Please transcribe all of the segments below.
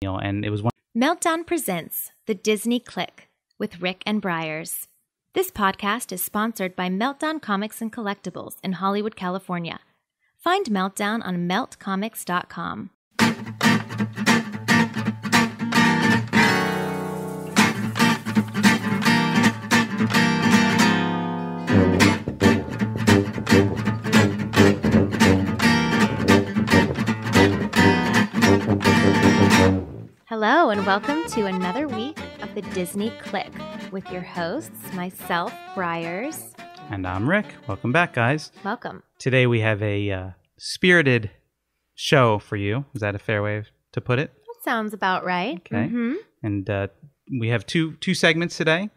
And it was one. Meltdown presents The Disney Click with Rick and Briers. This podcast is sponsored by Meltdown Comics and Collectibles in Hollywood, California. Find Meltdown on meltcomics.com. Hello and welcome to another week of the Disney Click with your hosts, myself, Briers. And I'm Rick. Welcome back, guys. Welcome. Today we have a spirited show for you. Is that a fair way to put it? That sounds about right. Okay. And we have two segments today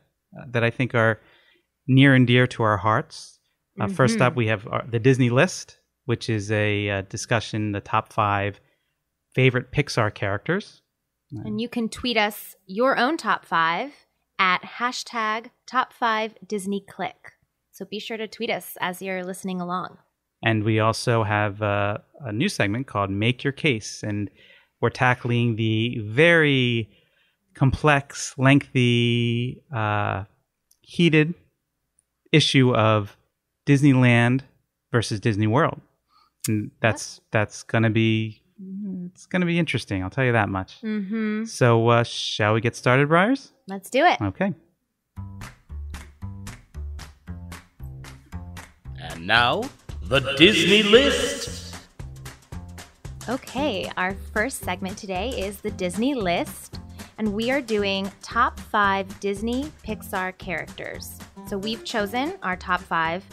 that I think are near and dear to our hearts. First up, we have the Disney List, which is a discussion, the top 5 favorite Pixar characters. And you can tweet us your own top 5 at hashtag top5DisneyClick. So be sure to tweet us as you're listening along. And we also have a new segment called Make Your Case. And we're tackling the very complex, lengthy, heated issue of Disneyland versus Disney World. And that's going to be... It's going to be interesting, I'll tell you that much. So, shall we get started, Briers? Let's do it. Okay. And now, the Disney List. Okay, our first segment today is the Disney List, and we are doing top 5 Disney Pixar characters. So we've chosen our top 5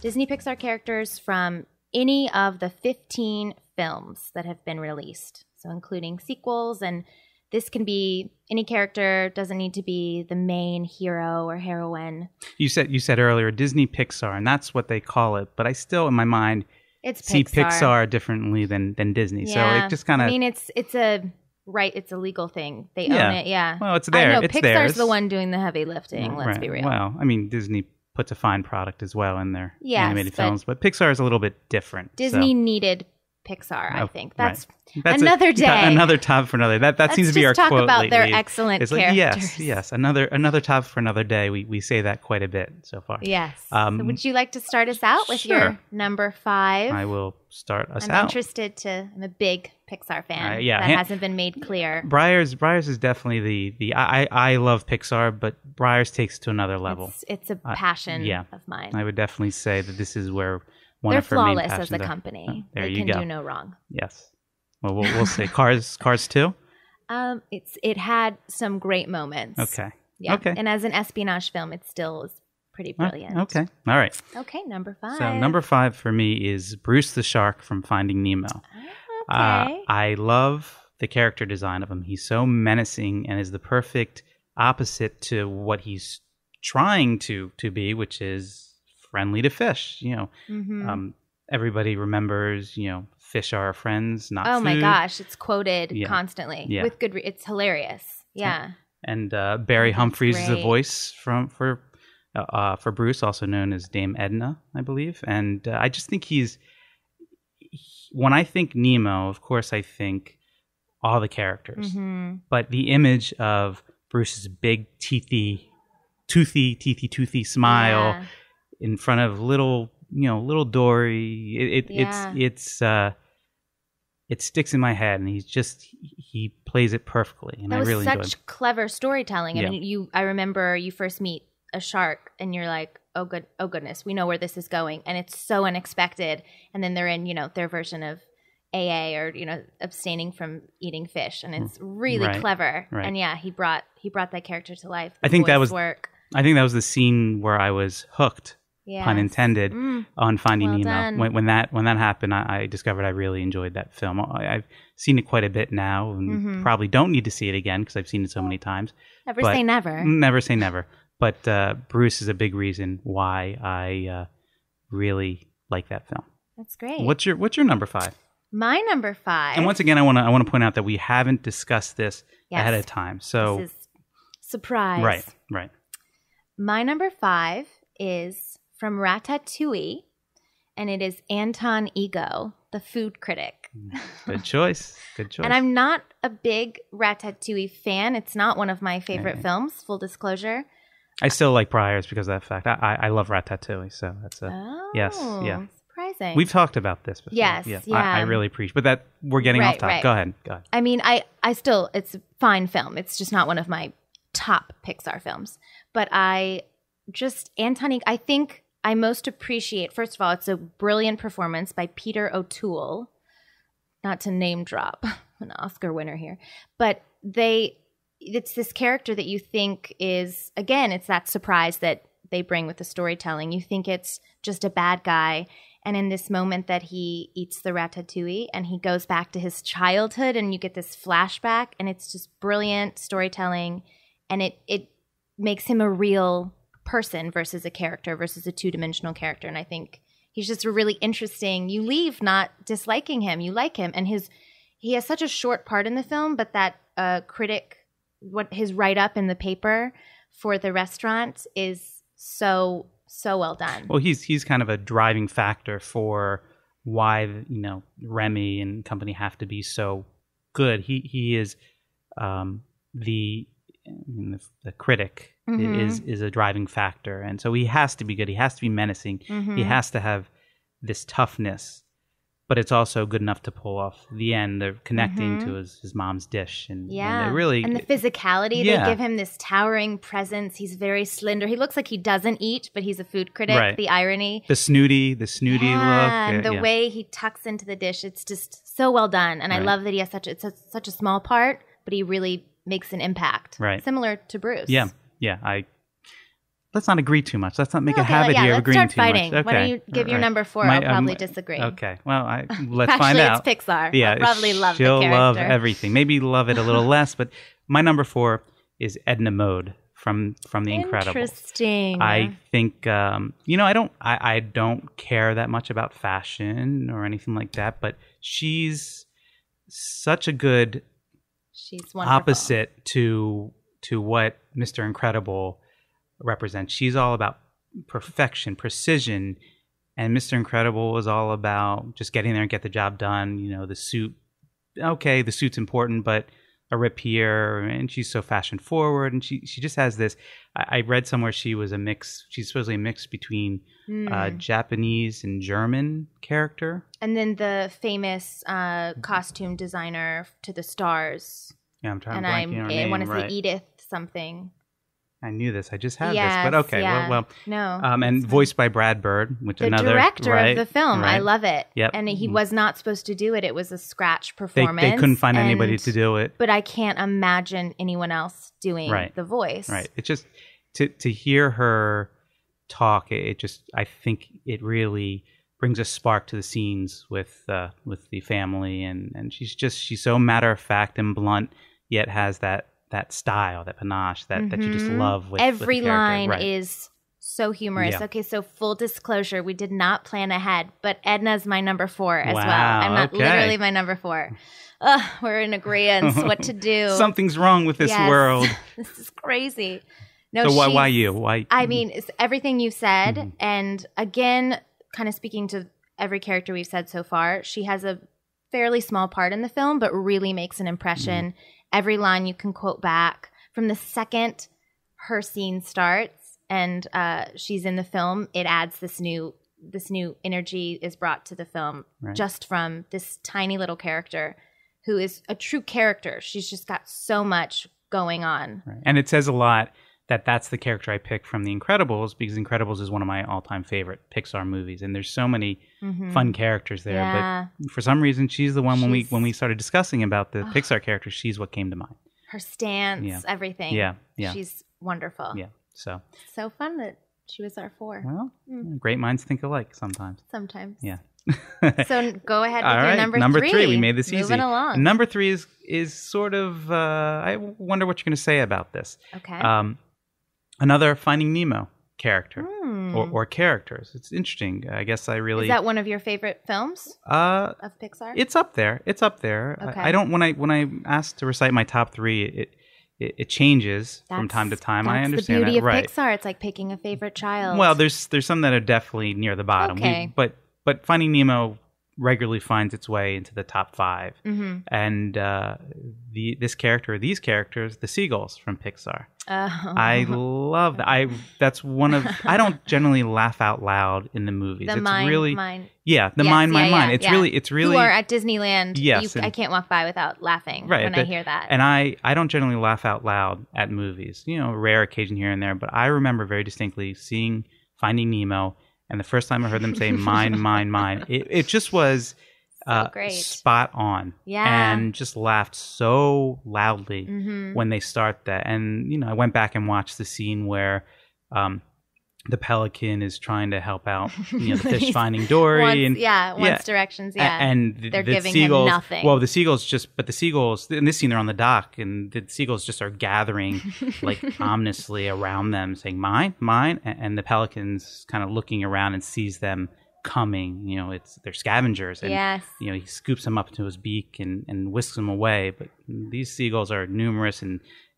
Disney Pixar characters from any of the 15 films that have been released. So including sequels, and this can be any character, doesn't need to be the main hero or heroine. You said earlier Disney Pixar, and that's what they call it, but I still in my mind see Pixar differently than Disney. Yeah. So it just kind of... I mean, it's a legal thing. They own it, yeah. Well, it's there. I know, it's Pixar's theirs. the one doing the heavy lifting, let's be real. Well, I mean, Disney puts a fine product as well in their animated films, but Pixar is a little bit different. Disney needed Pixar, I think. That's another day. Another top for another. That seems to be our quote lately. Let's just talk about their excellent characters. Yes. Another top for another day. We say that quite a bit so far. Yes. So would you like to start us out with your number 5? I will start us out. I'm interested I'm a big Pixar fan. That hasn't been made clear. Briers is definitely I love Pixar, but Briers takes it to another level. It's a passion of mine. I would definitely say that this is where they're flawless as a company. They can do no wrong. Yes. Well, we'll see. Cars 2? It had some great moments. Okay. Yeah. Okay. And as an espionage film, it still is pretty brilliant. Okay. All right. Okay, number 5. So number 5 for me is Bruce the Shark from Finding Nemo. Okay. I love the character design of him. He's so menacing and is the perfect opposite to what he's trying to be, which is friendly to fish. Everybody remembers, fish are our friends, not food. Oh my gosh, it's quoted constantly with good. It's hilarious. Yeah. And Barry Humphries is the voice for Bruce, also known as Dame Edna, I believe. And I just think when I think Nemo, of course, I think all the characters. But the image of Bruce's big toothy smile in front of little Dory, it sticks in my head, and he plays it perfectly, and I really enjoy it. Such clever storytelling. I mean, I remember you first meet a shark, and you're like, oh goodness, we know where this is going, and it's so unexpected. And then they're in their version of AA or abstaining from eating fish, and it's really clever. Right. And he brought that character to life. I think that was the scene where I was hooked. Yes. Pun intended, on Finding Nemo. When that happened, I discovered I really enjoyed that film. I've seen it quite a bit now, and probably don't need to see it again because I've seen it so many times. Never say never. Never say never. But Bruce is a big reason why I really like that film. That's great. What's your number 5? My number 5. And once again, I want to point out that we haven't discussed this ahead of time. So this is surprise. Right. My number 5 is from Ratatouille, and it is Anton Ego the food critic. Good choice. Good choice. And I'm not a big Ratatouille fan. It's not one of my favorite films, full disclosure. I still like Briers because of that fact. I love Ratatouille, so that's yes, yeah. Surprising. We've talked about this before. Yes, yeah. I really appreciate, but that we're getting off topic. Right. Go ahead. I mean, I still, it's a fine film. It's just not one of my top Pixar films. But Antonique, I think I most appreciate, first of all, it's a brilliant performance by Peter O'Toole. Not to name drop an Oscar winner here, but it's this character that you think is, again, it's that surprise that they bring with the storytelling. You think it's just a bad guy. And in this moment that he eats the ratatouille and he goes back to his childhood and you get this flashback and it's just brilliant storytelling. And it makes him a real person versus a character, versus a two-dimensional character. And I think he's just a really interesting, you leave not disliking him, you like him. And he has such a short part in the film, but that critic, his write-up in the paper for the restaurant is so well done. Well, he's kind of a driving factor for why, Remy and company have to be so good. He is the critic is a driving factor, and so he has to be good. He has to be menacing. He has to have this toughness, but it's also good enough to pull off the end. They're connecting to his mom's dish, and the physicality. They give him this towering presence. He's very slender. He looks like he doesn't eat, but he's a food critic. Right. The irony, the snooty look, and the way he tucks into the dish. It's just so well done, and I love that he has such a small part, but he really makes an impact. Right, similar to Bruce. Yeah. Let's not agree too much. Let's not make a habit here of agreeing too much. Okay. Why don't you give your number 4? I'll probably disagree. Okay. Well, let's find out. Actually, it's Pixar. Yeah, I'll probably love the character. She'll love everything. Maybe love it a little less, but my number 4 is Edna Mode from The Incredibles. Interesting. I think I don't care that much about fashion or anything like that, but she's such a good opposite to what Mr. Incredible represents. She's all about perfection, precision, and Mr. Incredible is all about just getting there and get the job done. The suit, okay, the suit's important, but a rip here, and she's so fashion forward, and she just has this. I read somewhere she's supposedly a mix between Japanese and German character. And then the famous costume designer to the stars. Yeah, I'm trying to blank on her name. I want to say Edith something. I knew this. I just had this, but okay. Yeah. Well, no. And voiced by Brad Bird, which the another director of the film. Right. I love it. Yep. And he was not supposed to do it. It was a scratch performance. They couldn't find anybody to do it. But I can't imagine anyone else doing the voice. Right. It's just to hear her talk. I think it really brings a spark to the scenes with the family, and she's so matter of fact and blunt, yet has that style, that panache that you just love with every with the line right. is so humorous. Yeah. Okay, so full disclosure, we did not plan ahead, but Edna's my number 4 as well. Wow, I'm not literally my number 4. We're in agreement what to do. Something's wrong with this world. This is crazy. No, so why you? Why? I mean, it's everything you said, and again, kind of speaking to every character we've said so far, she has a fairly small part in the film, but really makes an impression. Every line you can quote back from the second her scene starts and she's in the film. It adds this new energy is brought to the film just from this tiny little character who is a true character. She's just got so much going on. Right. And it says a lot that's the character I picked from The Incredibles, because Incredibles is one of my all-time favorite Pixar movies, and there's so many fun characters there. Yeah. But for some reason, she's the one when we started discussing about the Pixar characters, she's what came to mind. Her stance, everything. Yeah. She's wonderful. Yeah. So fun that she was our 4. Well, great minds think alike sometimes. Sometimes. Yeah. So go ahead with your number 3. Number 3. We made this easy. Moving along. Number 3 is sort of. I wonder what you're going to say about this. Okay. Another Finding Nemo character or characters. It's interesting. I guess I really. Is that one of your favorite films of Pixar? It's up there. Okay. I don't. When I asked to recite my top 3, it changes from time to time. I understand the beauty that. of Pixar. It's like picking a favorite child. Well, there's some that are definitely near the bottom. Okay. But Finding Nemo regularly finds its way into the top 5. And these characters, the seagulls from Pixar. I love that. That's one of. I don't generally laugh out loud in the movies. The it's mine. Yeah, the mine. It's really. Who are at Disneyland? Yes, I can't walk by without laughing when I hear that. And I don't generally laugh out loud at movies. Rare occasion here and there. But I remember very distinctly seeing Finding Nemo, and the first time I heard them say "mine, mine, mine," it just was. Great. Spot on. Yeah. And just laughed so loudly when they start that. And, I went back and watched the scene where the pelican is trying to help out, the fish finding Dory. Wants directions, And they're giving seagulls, him nothing. Well, the seagulls, in this scene, they're on the dock, and the seagulls just are gathering, like, ominously around them, saying, mine, mine. And the pelican's kind of looking around and sees them coming. They're scavengers, and he scoops them up into his beak and whisks them away. But these seagulls are numerous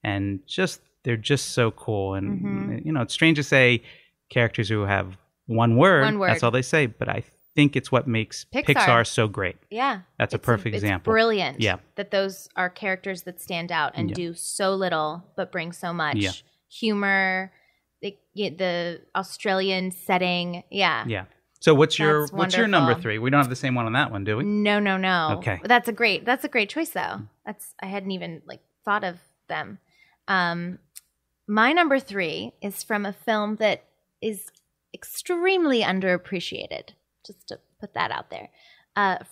and just they're just so cool. And it's strange to say characters who have one word. That's all they say. But I think it's what makes Pixar so great. Yeah, that's a perfect example. It's brilliant. Yeah, that those are characters that stand out and do so little but bring so much humor. The Australian setting. Yeah. So what's your number 3? We don't have the same one on that one, do we? No. Okay. That's a great choice though. I hadn't even thought of them. My number 3 is from a film that is extremely underappreciated. Just to put that out there.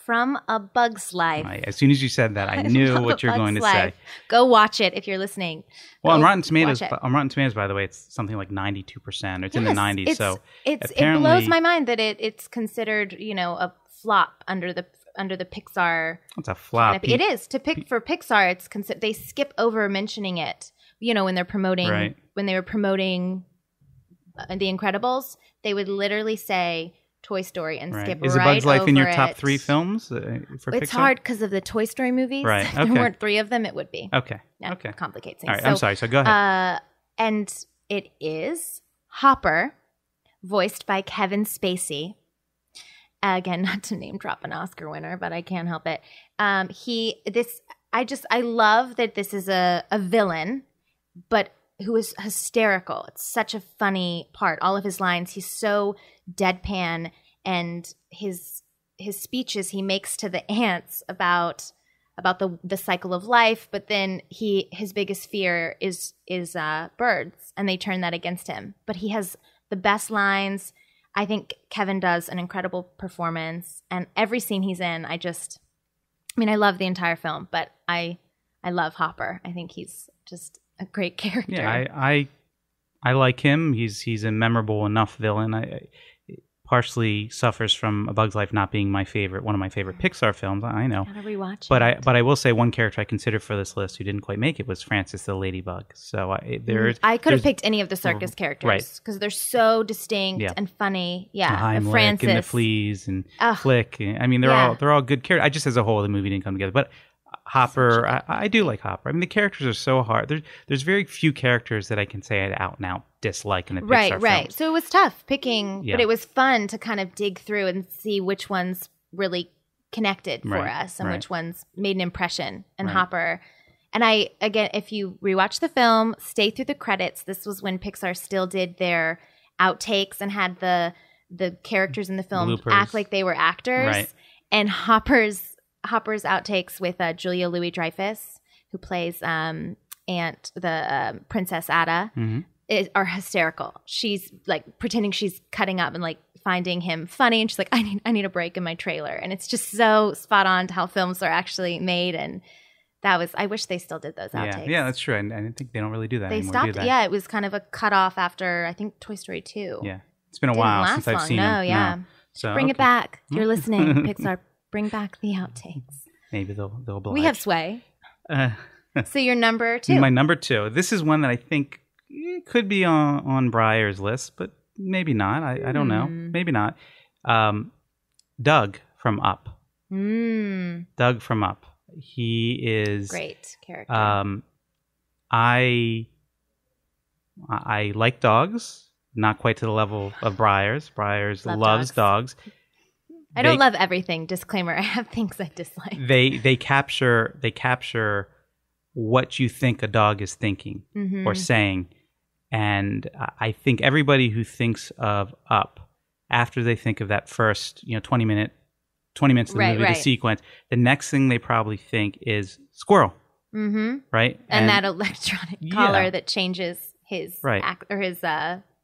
From A Bug's Life. As soon as you said that, I knew what you're going to say. Go watch it if you're listening. Well, on Rotten Tomatoes, by the way, it's something like 92%. It's in the 90s. It blows my mind that it's considered, a flop under the Pixar. It's a flop. It is for Pixar. It's they skip over mentioning it. When they're promoting when they were promoting The Incredibles, they would literally say Toy Story and skip right over it. Is A Bug's Life in your top 3 films for Pixar? It's hard because of the Toy Story movies. Right. Okay. If there weren't 3 of them, it would be. Okay. That complicates things. All right. I'm sorry. So go ahead. And it is Hopper, voiced by Kevin Spacey. Again, not to name drop an Oscar winner, but I can't help it. I love that this is a villain, but who is hysterical. It's such a funny part. All of his lines, he's so deadpan, and his speeches he makes to the ants about the cycle of life, but then his biggest fear is birds, and they turn that against him. But he has the best lines. I think Kevin does an incredible performance, and every scene he's in, I love the entire film, but I love Hopper. I think he's just a great character. Yeah, I like him. He's a memorable enough villain. I partially suffers from A Bug's Life not being one of my favorite Pixar films. I know. Gotta rewatch but it. I will say one character I considered for this list who didn't quite make it was Francis the Ladybug. So I could have picked any of the circus characters because they're so distinct and funny. Yeah, Heimlich Francis and the Fleas and Flick. They're all good characters. I just as a whole the movie didn't come together, but. Hopper, I do like Hopper. The characters are so hard. There's very few characters that I can say I out and out dislike in the Pixar films. Right. So it was tough picking, but it was fun to kind of dig through and see which ones really connected for us and which ones made an impression. And Hopper, and if you rewatch the film, stay through the credits. This was when Pixar still did their outtakes and had the characters in the film act like they were actors. Right. And Hopper's outtakes with Julia Louis-Dreyfus, who plays the Princess Ada, are hysterical. She's pretending she's cutting up and finding him funny, and she's like, I need a break in my trailer, and it's just so spot on to how films are actually made. And I wish they still did those outtakes. Yeah, that's true. And I think they don't really do that anymore. Stopped. Do they? Yeah, it was kind of a cutoff after I think Toy Story 2. Yeah, it's been a while since I've seen them. Yeah. So bring it back. If you're listening, Pixar. Bring back the outtakes. Maybe they'll oblige. We have sway. So your number 2. My number 2. This is one that I think could be on Briar's list, but maybe not. I don't know. Maybe not. Doug from Up. Doug from Up. He is great character. I like dogs, not quite to the level of Briar's. Briar's loves dogs. I don't love everything. Disclaimer: I have things I dislike. They capture what you think a dog is thinking or saying, and I think everybody who thinks of Up after they think of that first 20 minutes of the movie, the sequence, the next thing they probably think is squirrel. Mm-hmm. Right, and that electronic collar that changes his act or his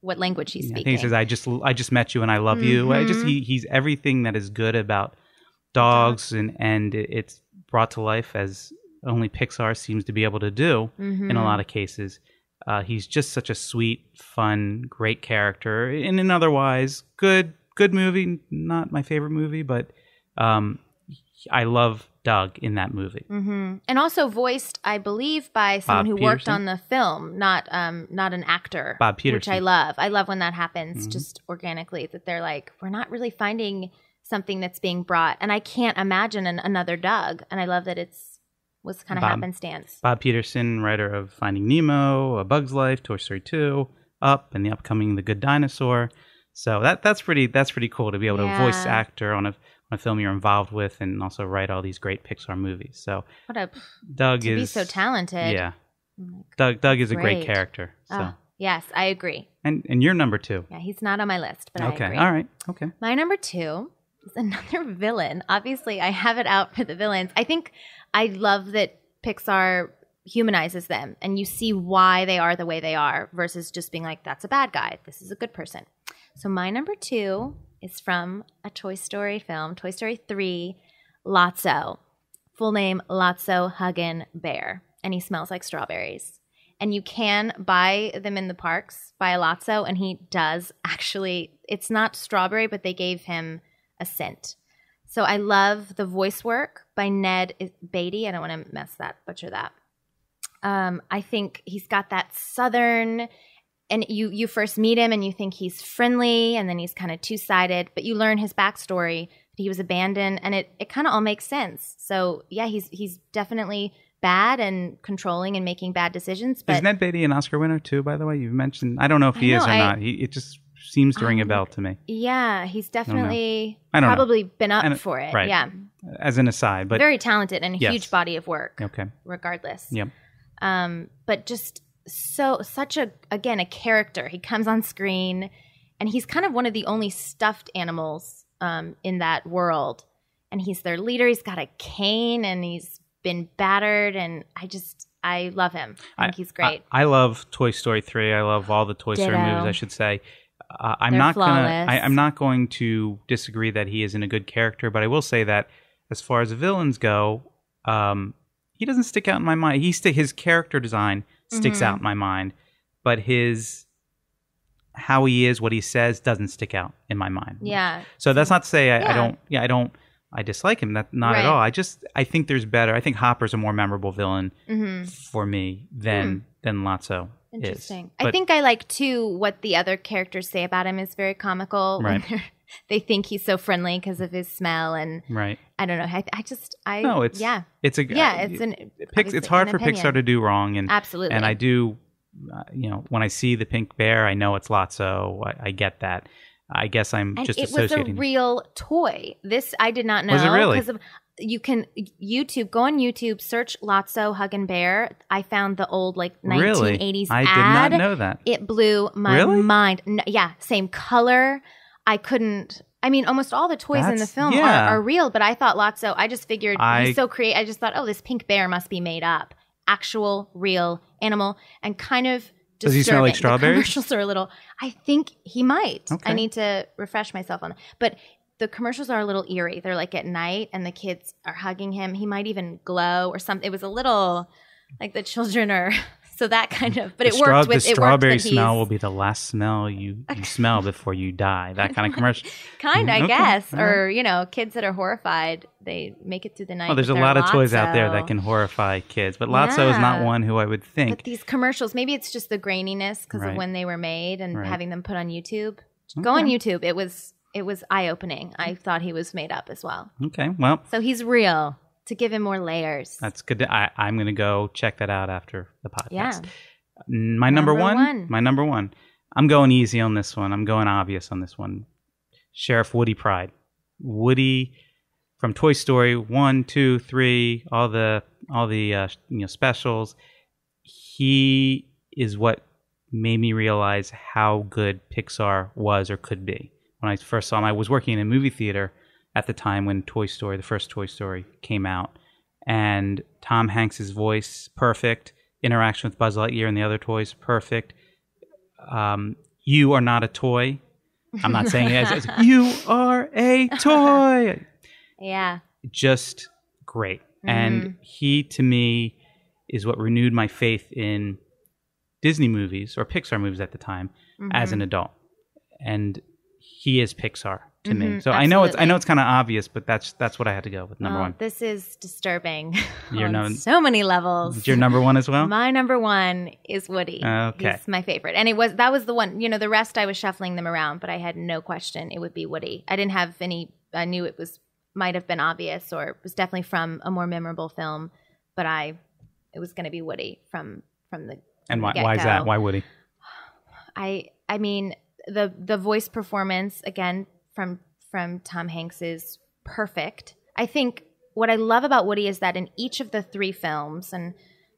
what language he's speaking. He says, "I just met you and I love you." He's everything that is good about dogs, and it's brought to life as only Pixar seems to be able to do in a lot of cases. He's just such a sweet, fun, great character in an otherwise good movie. Not my favorite movie, but I love Doug in that movie. And also voiced, I believe, by someone who worked on the film, not an actor. Bob Peterson. Which I love. I love when that happens just organically, that they're like, we're not really finding something that's being brought. And I can't imagine another Doug. And I love that was kind of happenstance. Bob Peterson, writer of Finding Nemo, A Bug's Life, Toy Story 2, Up, and the upcoming The Good Dinosaur. So that's pretty cool to be able to voice actor on a film you're involved with, and also write all these great Pixar movies. So Doug to be so talented. Yeah, Doug is a great character. So yes, I agree. And you're number 2. Yeah, he's not on my list, but I agree. All right, okay. My number 2 is another villain. Obviously, I have it out for the villains. I think I love that Pixar humanizes them, and you see why they are the way they are, versus just being like, that's a bad guy, this is a good person. So my number 2 is from a Toy Story film, Toy Story 3, Lotso. Full name, Lotso Huggin' Bear. And he smells like strawberries. And you can buy them in the parks, buy a Lotso, and he does actually, it's not strawberry, but they gave him a scent. So I love the voice work by Ned Beatty. I don't want to butcher that. I think he's got that southern... And you first meet him and you think he's friendly, and then he's kind of two-sided, but you learn his backstory, that he was abandoned, and it kind of all makes sense. So yeah, he's definitely bad and controlling and making bad decisions. But is Ned Beatty an Oscar winner too, by the way? You've mentioned, I don't know if he is or not. It just seems to ring a bell to me. Yeah, he's definitely probably been up for it. Right. Yeah. As an aside, but very talented and a huge body of work. Okay. Regardless. Yep. But just such a character. He comes on screen and he's kind of one of the only stuffed animals in that world, and he's their leader. He's got a cane and he's been battered, and I love him. I think he's great. I love Toy Story 3. I love all the Toy Story movies, I should say. I'm not going to disagree that he isn't a good character, but I will say that as far as the villains go, he doesn't stick out in my mind. His character design sticks out in my mind, but how he is, what he says, doesn't stick out in my mind. Yeah. So that's not to say I dislike him. Not at all. I think there's better. I think Hopper's a more memorable villain for me than Lotso. Interesting. I think I like too what the other characters say about him is very comical. Right. When they think he's so friendly because of his smell, and I don't know. It's hard for Pixar to do wrong, and absolutely. And I do, when I see the pink bear, I know it's Lotso. I get that. I guess I'm just associating. It was a real toy. This I did not know. Was it really? You can go on YouTube, search Lotso Huggin' Bear. I found the old 1980s I ad. did not know that. It blew my mind. No, yeah, same color. I couldn't. I mean, almost all the toys in the film are real, but I thought Lotso. I just figured he's so creative. I just thought, this pink bear must be made up, actual, real animal, and kind of. Does he smell like strawberries? The commercials are a little. I think he might. Okay. I need to refresh myself on that, but. The commercials are a little eerie. They're like at night and the kids are hugging him. He might even glow or something. It was a little like the children are, so that kind of, but it worked with the strawberry smell will be the last smell you smell before you die. That kind of commercial. I guess. All or, kids that are horrified, they make it through the night. Well, there's a lot of toys out there that can horrify kids, but Lotso is not one who I would think. But these commercials, maybe it's just the graininess because of when they were made and having them put on YouTube. Go on YouTube. It was eye-opening. I thought he was made up as well. Okay, well. So he's real, to give him more layers. That's good. I'm going to go check that out after the podcast. Yeah. My number one. I'm going easy on this one. I'm going obvious on this one. Sheriff Woody Pride. Woody from Toy Story 1, 2, 3, all the specials. He is what made me realize how good Pixar was or could be. When I first saw him, I was working in a movie theater at the time when the first Toy Story came out. And Tom Hanks' voice, perfect. Interaction with Buzz Lightyear and the other toys, perfect. You are not a toy. I'm not saying it as you are a toy. Yeah. Just great. And he, to me, is what renewed my faith in Disney movies or Pixar movies at the time as an adult. And he is Pixar to me. So absolutely. I know it's kind of obvious, but that's what I had to go with number one. This is disturbing You're on so many levels. Is your number one as well? My number one is Woody. Okay. He's my favorite. And that was the one, the rest I was shuffling them around, but I had no question it would be Woody. I didn't have any, I knew it might have been obvious or was definitely from a more memorable film, but it was going to be Woody from the And why get-go. is that? Why Woody? I mean, the voice performance again from Tom Hanks is perfect. I think what I love about Woody is that in each of the 3 films, and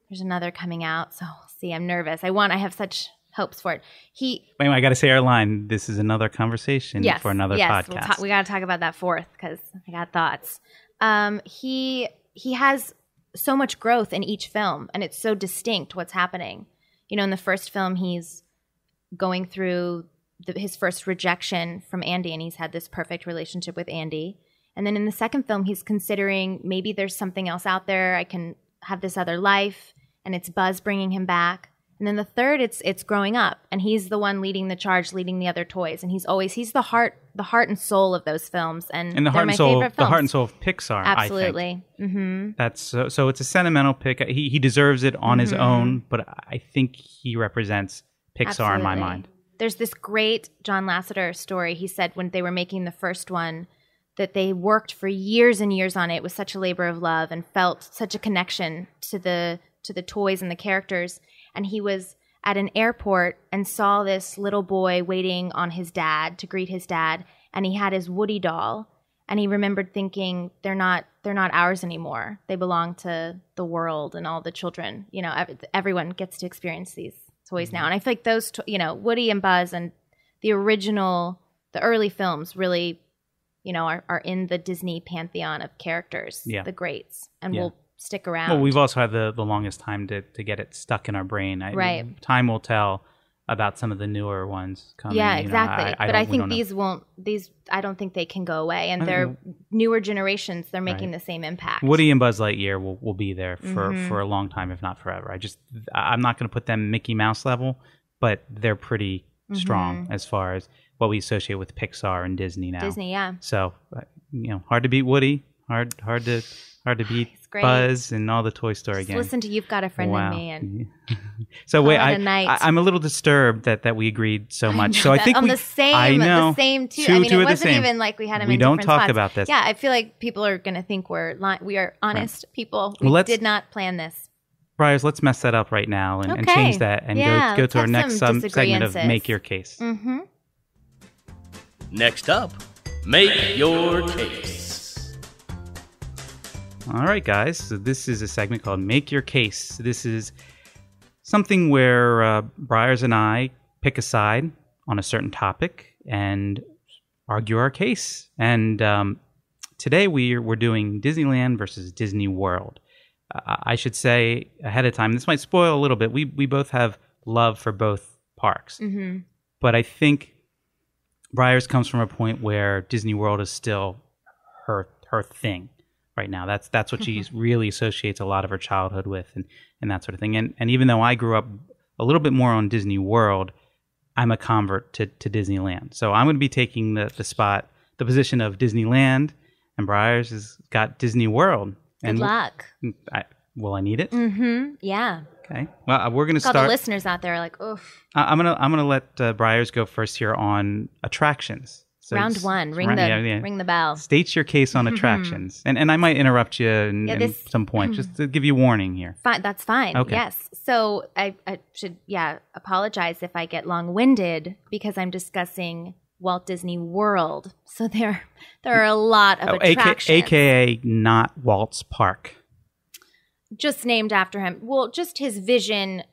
there's another coming out, so we'll see. I'm nervous. I have such hopes for it. Wait, I got to say our line. This is another conversation for another podcast. We got to talk about that fourth because I got thoughts. He has so much growth in each film, and it's so distinct what's happening. In the first film, he's going through his first rejection from Andy, and he's had this perfect relationship with Andy. And then in the second film, he's considering maybe there's something else out there. I can have this other life, and it's Buzz bringing him back. And then the third, it's growing up, and he's the one leading the charge, leading the other toys, and he's the heart and soul of those films, and the heart and soul, the heart and soul of Pixar. Absolutely. I think. That's so. It's a sentimental pick. He deserves it on his own, but I think he represents Pixar in my mind. There's this great John Lasseter story. He said when they were making the first one that they worked for years and years on it. It was such a labor of love and felt such a connection to the toys and the characters. And he was at an airport and saw this little boy waiting on his dad to greet his dad. And he had his Woody doll. And he remembered thinking, they're not ours anymore. They belong to the world and all the children. Everyone gets to experience these toys now. And I feel like those, Woody and Buzz and the early films really, are in the Disney pantheon of characters, the greats, and will stick around. Well, we've also had the longest time to get it stuck in our brain. Right. Time will tell about some of the newer ones coming. Yeah, exactly. But I think these I don't think they can go away. And they're newer generations, they're making the same impact. Woody and Buzz Lightyear will be there for a long time, if not forever. I'm not going to put them Mickey Mouse level, but they're pretty strong as far as what we associate with Pixar and Disney now. Disney, yeah. So, hard to beat Woody, hard to beat Buzz and all the Toy Story games. Listen to You've Got a Friend in Me. And so wait, I'm a little disturbed that we agreed so much. So I think the same two. It wasn't even like we had them in different spots. We don't talk about this. Yeah, I feel like people are going to think we are honest people. We did not plan this. Briers, let's mess that up right now and change that and go to our next segment of Make Your Case. Mm-hmm. Next up, Make Your Case. All right, guys. So this is a segment called Make Your Case. This is something where Briers and I pick a side on a certain topic and argue our case. And today we're doing Disneyland versus Disney World. I should say ahead of time, this might spoil a little bit. We both have love for both parks. Mm-hmm. But I think Briers comes from a point where Disney World is still her thing right now. That's what she really associates a lot of her childhood with and that sort of thing. And even though I grew up a little bit more on Disney World, I'm a convert to Disneyland. So I'm going to be taking the position of Disneyland, and Briers has got Disney World. Good luck. Will I need it? Mm-hmm. Yeah. Okay. Well, we're going to start. All the listeners out there are like, oof. I'm gonna let Briers go first here on attractions. So Round one. Ring the bell. State your case on attractions, and I might interrupt you in some point just to give you warning here. Fine. That's fine. Okay. Yes. So I should apologize if I get long-winded because I'm discussing Walt Disney World. So there are a lot of attractions. AKA not Walt's Park. Just named after him. Well, just his vision.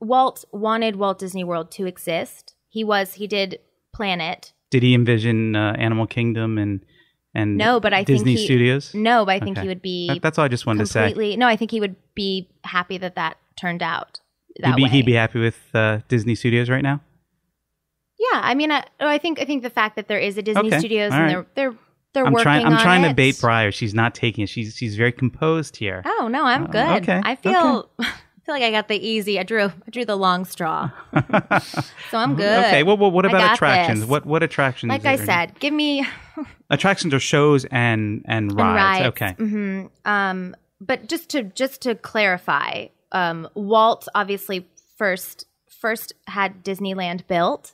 Walt wanted Walt Disney World to exist. He did plan it. Did he envision Animal Kingdom and no, but I Disney think Studios? No, but I think he would be. That's all I just wanted to say. No, I think he would be happy that turned out that way. He'd be happy with Disney Studios right now. Yeah, I mean, I think the fact that there is a Disney Studios and they're working on it. I'm trying to bait Briar. She's not taking it. She's very composed here. Oh no, I'm good. Okay. I feel like I got the easy. I drew the long straw, so I'm good. Okay. Well, what about attractions? What attractions? Like I said, give me attractions or shows and rides. Okay. Mm-hmm. But just to clarify, Walt obviously first had Disneyland built.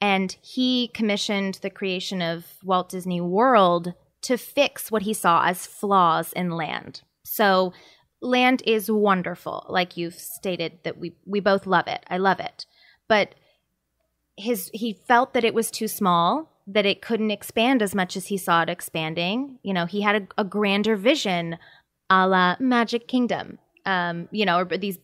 And he commissioned the creation of Walt Disney World to fix what he saw as flaws in land. So land is wonderful. Like you've stated that we both love it. I love it. But he felt that it was too small, that it couldn't expand as much as he saw it expanding. You know, he had a grander vision a la Magic Kingdom, or these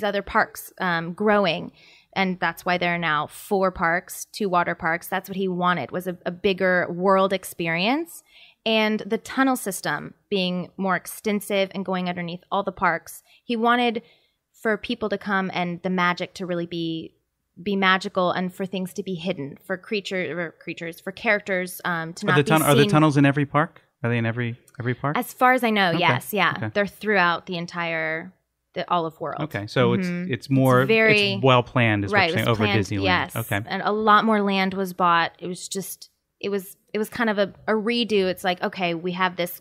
other parks growing. And that's why there are now 4 parks, 2 water parks. That's what he wanted, was a bigger world experience. And the tunnel system being more extensive and going underneath all the parks. He wanted for people to come and the magic to really be magical and for things to be hidden, for characters to not be seen. Are the tunnels in every park? Are they in every park? As far as I know, yes. Yeah. Okay. They're throughout the entire... the olive world. Okay, so it's more it's well planned, is what you're saying, over Disneyland. Yes, okay, and a lot more land was bought. It was kind of a redo. It's like, okay, we have this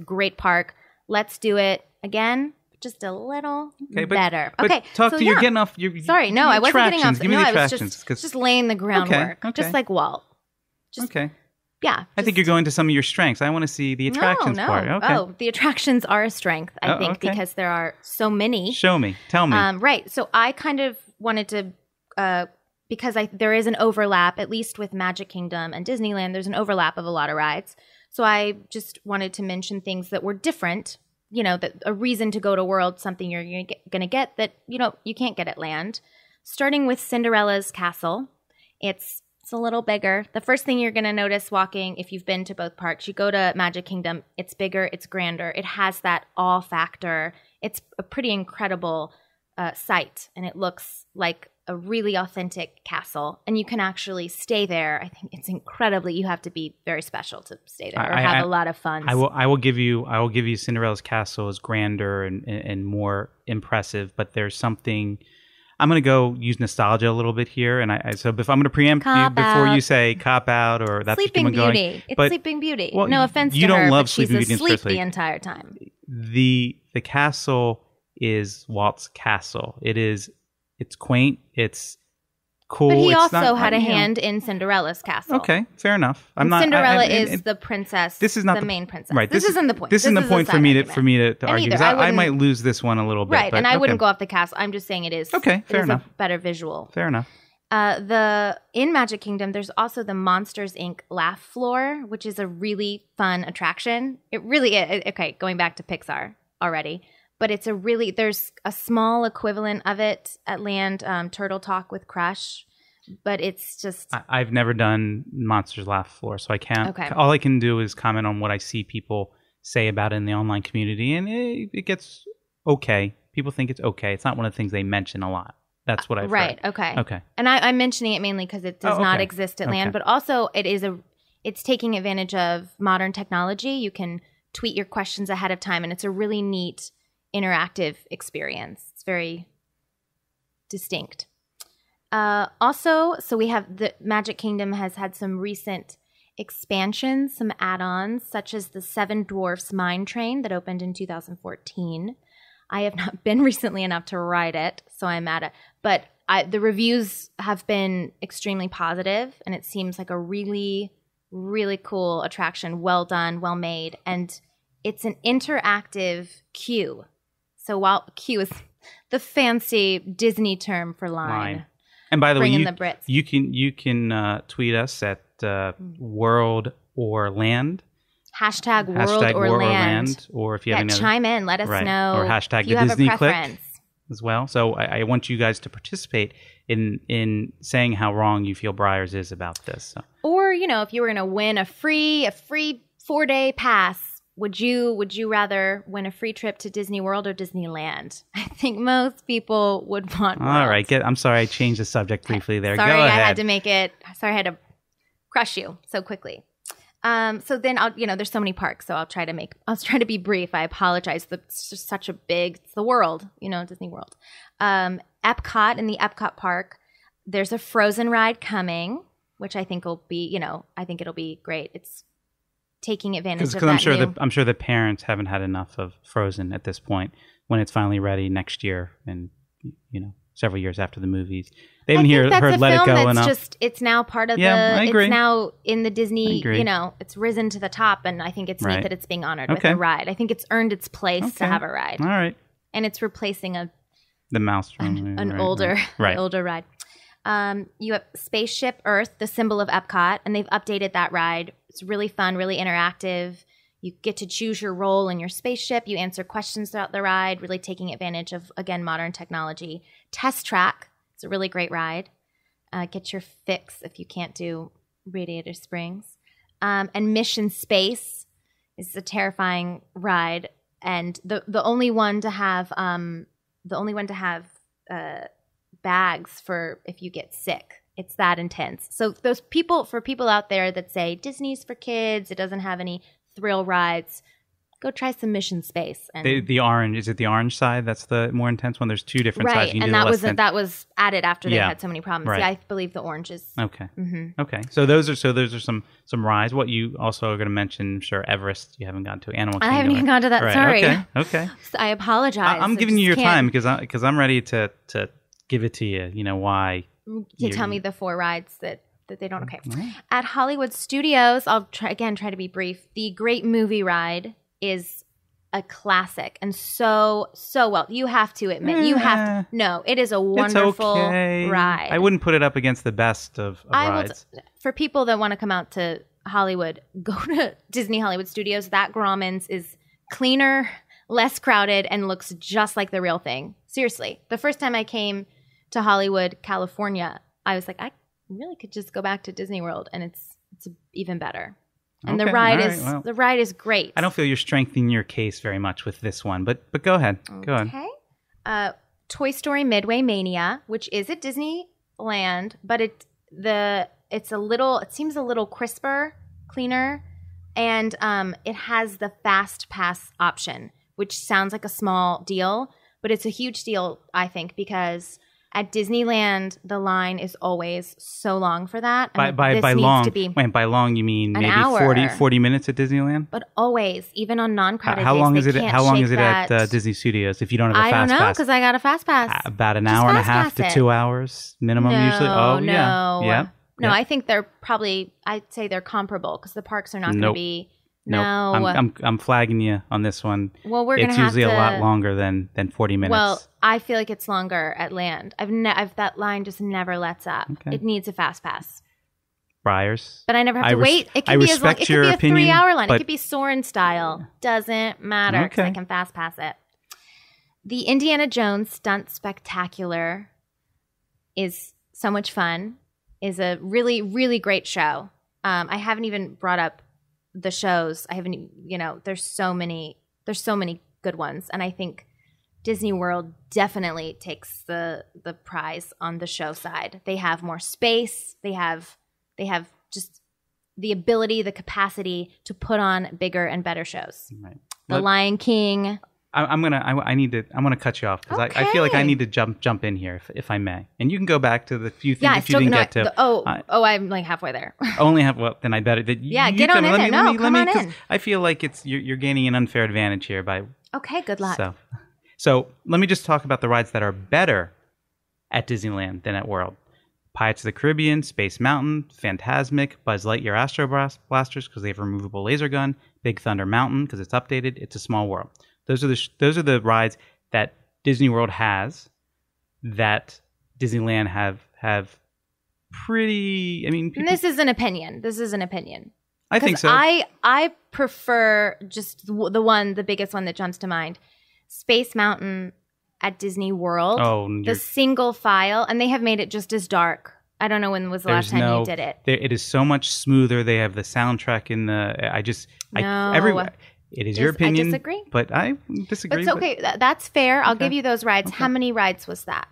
great park. Let's do it again, just a little better. Okay, you're getting off. Sorry, no, I wasn't getting off. Give me the I attractions, was just laying the groundwork, just like Walt. Yeah. I think you're going to some of your strengths. I want to see the attractions part. Okay. Oh, the attractions are a strength, I think, because there are so many. Show me. Tell me. Right. So I kind of wanted to, because there is an overlap, at least with Magic Kingdom and Disneyland, there's an overlap of a lot of rides. So I just wanted to mention things that were different, that a reason to go to World, something you're going to get that, you can't get at land. Starting with Cinderella's castle. It's a little bigger. The first thing you're going to notice walking, if you've been to both parks, you go to Magic Kingdom, it's bigger, it's grander. It has that awe factor. It's a pretty incredible site, and it looks like a really authentic castle. And you can actually stay there. I think it's incredibly, you have to be very special to stay there or have a lot of fun. I will give you Cinderella's castle is grander and more impressive, but there's something... I'm going to go use nostalgia a little bit here. And so if I'm going to preempt you before you say cop out or that's Sleeping what you're Beauty. It's Sleeping Beauty. Well, no offense to her, don't love but she's Sleeping Beauty asleep the entire time. The castle is Walt's castle. It's quaint. It's cool. But he also had a hand in Cinderella's castle. Okay, fair enough. Cinderella is the princess. This is not the main princess. Right. This isn't the point. This isn't the point for me to argue. Because I might lose this one a little bit. Right, and I wouldn't go off the castle. I'm just saying it is. Okay, fair enough. A better visual. Fair enough. In Magic Kingdom, there's also the Monsters Inc. Laugh Floor, which is a really fun attraction. It really is. Okay, going back to Pixar already. But there's a small equivalent of it at land, Turtle Talk with Crush. But it's just... I've never done Monsters Laugh Floor, so I can't... Okay. All I can do is comment on what I see people say about it in the online community, and it gets okay. People think it's okay. It's not one of the things they mention a lot. That's what I've heard. Okay. And I'm mentioning it mainly because it does not exist at land, but also it's taking advantage of modern technology. You can tweet your questions ahead of time, and it's a really neat interactive experience. It's very distinct. Also, so we have the Magic Kingdom has had some recent expansions, some add-ons, such as the Seven Dwarfs Mine Train that opened in 2014. I have not been recently enough to ride it, so I'm at it. But the reviews have been extremely positive, and it seems like a really, really cool attraction. Well done, well made, and it's an interactive queue. So while queue is the fancy Disney term for line. And by the way, bring in the Brits. you can tweet us at World or Land. Hashtag World or Land. Or if you have any other, chime in. Let us know. Or hashtag if you the have Disney a preference. Click as well. So I want you guys to participate in saying how wrong you feel Briers is about this. So. Or, if you were going to win a free 4-day pass, would you rather win a free trip to Disney World or Disneyland? I think most people would want World. All right. I'm sorry I changed the subject briefly there. Sorry, Go ahead. I had to crush you so quickly. So then there's so many parks, so I'll try to be brief. I apologize. It's just such a it's the world, Disney World. Epcot, in the Epcot park, there's a Frozen ride coming, which I think will be, I think it'll be great. It's taking advantage of that. I'm sure the parents haven't had enough of Frozen at this point when it's finally ready next year and, several years after the movies. They haven't heard Let It Go enough. It's now part of I agree. It's now in the Disney, it's risen to the top, and I think it's neat that it's being honored with a ride. I think it's earned its place to have a ride. All right. And it's replacing the mouse an older ride. You have Spaceship Earth, the symbol of Epcot, and they've updated that ride. It's really fun, really interactive. You get to choose your role in your spaceship. You answer questions throughout the ride, really taking advantage of, again, modern technology. Test Track, it's a really great ride. Get your fix if you can't do Radiator Springs. And Mission Space is a terrifying ride, and the only one to have bags for if you get sick. It's that intense. So for people out there that say Disney's for kids, it doesn't have any thrill rides, go try some Mission Space. And the orange, is it the orange side that's the more intense one? There's two different sides. Right, and that was added after they had so many problems. Right. Yeah, I believe the orange is okay. Mm-hmm. Okay, so those are some rides. What you also are going to mention, I'm sure Everest. You haven't gone to Animal Kingdom. I haven't even gone to that. Right. Sorry. Okay. So I apologize. I'm giving you your time because I'm ready to give it to you. You know why? You tell me the 4 rides that they don't. Okay. Right. At Hollywood Studios, I'll try to be brief. The Great Movie Ride is a classic and so well. You have to admit, it is a wonderful ride. I wouldn't put it up against the best of rides. For people that want to come out to Hollywood, go to Disney Hollywood Studios. That Grauman's is cleaner, less crowded, and looks just like the real thing. Seriously. The first time I came to Hollywood, California, I was like, I really could just go back to Disney World, and it's even better. And the ride is great. I don't feel you're strengthening your case very much with this one, but go ahead. Go ahead. Okay. Toy Story Midway Mania, which is at Disneyland, but it seems a little crisper, cleaner, and it has the fast pass option, which sounds like a small deal, but it's a huge deal, I think, because at Disneyland, the line is always so long for that. By long you mean maybe 40 minutes at Disneyland? But always, even on non-crowded days, How long is it at Disney Studios if you don't have a fast pass? I don't know, because I got a fast pass. About an hour and a half to 2 hours minimum usually? Oh, no. Yeah. No, I think they're I'd say they're comparable because the parks are not going to be... No, I'm flagging you on this one. Well, it's usually a lot longer than 40 minutes. Well, I feel like it's longer at land. That line just never lets up. Okay. It needs a fast pass. Briers. But I never have to wait. It can be as long. It could be a 3-hour line. It could be Soarin' style. Doesn't matter because I can fast pass it. The Indiana Jones Stunt Spectacular is so much fun. Is a really, really great show. I haven't even brought up the shows. I haven't, there's so many good ones. And I think Disney World definitely takes the prize on the show side. They have more space. They have just the ability, the capacity to put on bigger and better shows. Right. The Lion King. I'm gonna cut you off because I feel like I need to jump in here if I may, and you can go back to the few things you didn't get to. I'm like halfway there. Only half. Well, then I better. Get on in there. Come on in. I feel like you're gaining an unfair advantage here by. Okay, good luck. So let me just talk about the rides that are better at Disneyland than at World. Pirates of the Caribbean, Space Mountain, Fantasmic, Buzz Lightyear Astro Blasters because they have a removable laser gun, Big Thunder Mountain because it's updated. It's a small world. Those are the rides that Disney World has that Disneyland have pretty. I mean, and this is an opinion. I think so. I prefer just the biggest one that jumps to mind, Space Mountain at Disney World. Oh, the single file, and they have made it just as dark. I don't know when was the last time you did it. It is so much smoother. They have the soundtrack in the. It is your opinion. I disagree, but I disagree. But it's okay. That's fair. I'll give you those rides. Okay. How many rides was that?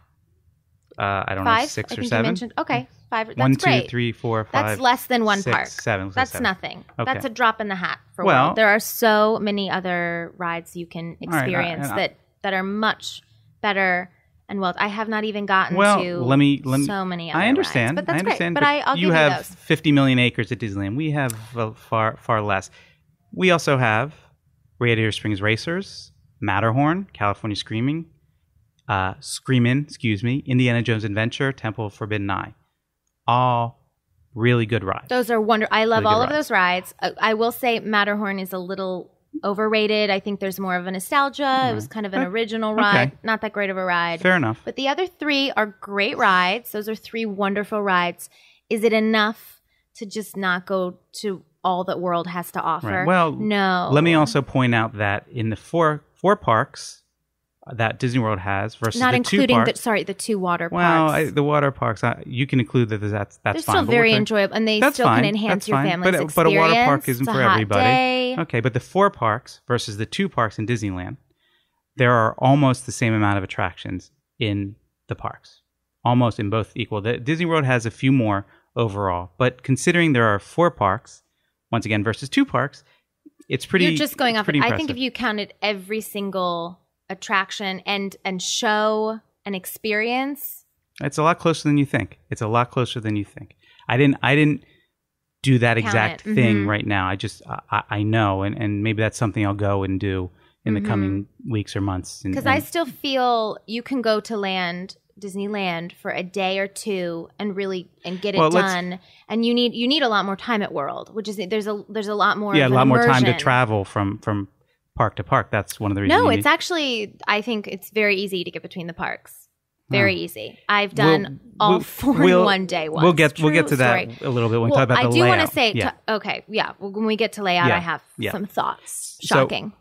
I don't 5? know, 6 I or think 7. You mentioned, okay, 5. That's 1, 2, great. 3, 4, 5. That's less than one 6, park. 7. That's 7. nothing. Okay. That's a drop in the hat for World. There are so many other rides you can experience that are much better. And I have not even gotten to so many other I understand. rides. But that's great. But I'll give you have those. 50 million acres at Disneyland. We have far less. We also have Radiator Springs Racers, Matterhorn, California Screamin', Indiana Jones Adventure, Temple of Forbidden Eye. All really good rides. Those are wonderful. I love all of those rides. I will say Matterhorn is a little overrated. I think there's more of a nostalgia. It was kind of an original ride. Okay. Not that great of a ride. Fair enough. But the other 3 are great rides. Those are 3 wonderful rides. Is it enough to just not go to all that World has to offer? Right. Well, no. Let me also point out that in the four parks that Disney World has versus not the including 2 parks. The 2 water parks. Well, the water parks, you can include that. That's They're fine. still very enjoyable, and they still can enhance your family's experience. But a water park isn't for everybody. Day. Okay, but the 4 parks versus the 2 parks in Disneyland, there are almost the same amount of attractions in the parks. Almost in both equal. The Disney World has a few more overall, but considering there are 4 parks, once again, versus 2 parks, it's pretty. You're just going off. I think if you counted every single attraction and show and experience, it's a lot closer than you think. I didn't do that exact thing right now. I know, and maybe that's something I'll go and do in the coming weeks or months. Because I still feel you can go to Disneyland for a day or 2 and get it done, and you need a lot more time at World, which is there's a lot more a lot more time to travel from park to park. That's one of the reasons. No, it's actually, I think it's very easy to get between the parks. Very easy. I've done all 4 in one day once. We'll get to that a little bit when we talk about the layout. I do want to say, when we get to layout, I have some thoughts. Shocking.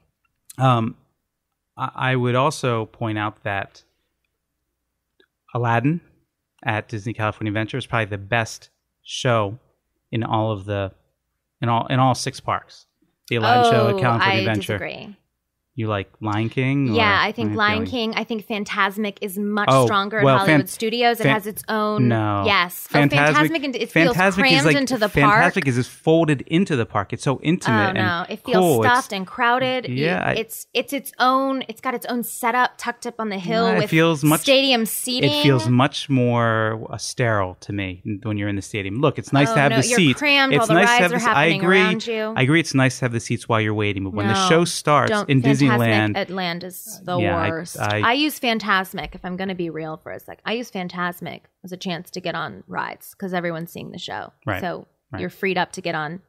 So, I would also point out that Aladdin at Disney California Adventure is probably the best show in all of in all 6 parks. The Aladdin show at California Adventure. I disagree. You like Lion King? Yeah, I think Lion King. I think Fantasmic is much stronger at Hollywood Studios. It has its own. No. Yes. Fantasmic. It feels crammed into the park. Fantasmic is just folded into the park. It's so intimate. Oh no! And it feels stuffed and crowded. Yeah. It's its own. It's got its own setup tucked up on the hill with stadium seating. It feels much more sterile to me when you're in the stadium. Look, it's nice to have the seats. You're crammed. All the rides are happening around you. I agree. It's nice to have the seats while you're waiting, but when the show starts in Disneyland, Atlanta is the worst. I use Fantasmic, if I'm going to be real for a sec. I use Fantasmic as a chance to get on rides because everyone's seeing the show. Right. So you're freed up to get on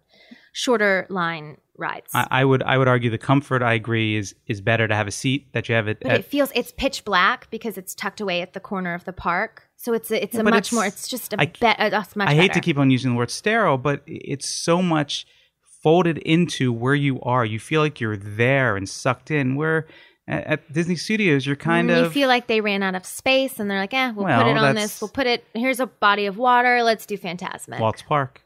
shorter line rides. I would argue the comfort, I agree, is better to have a seat that you have it. But it's pitch black because it's tucked away at the corner of the park. So it's much more. It's just much better. I hate to keep on using the word sterile, but it's so much folded into where you are. You feel like you're there and sucked in. Where at Disney Studios, you're kind of... You feel like they ran out of space and they're like, we'll put it on this. We'll put it... Here's a body of water. Let's do Fantasmic. Waltz Park.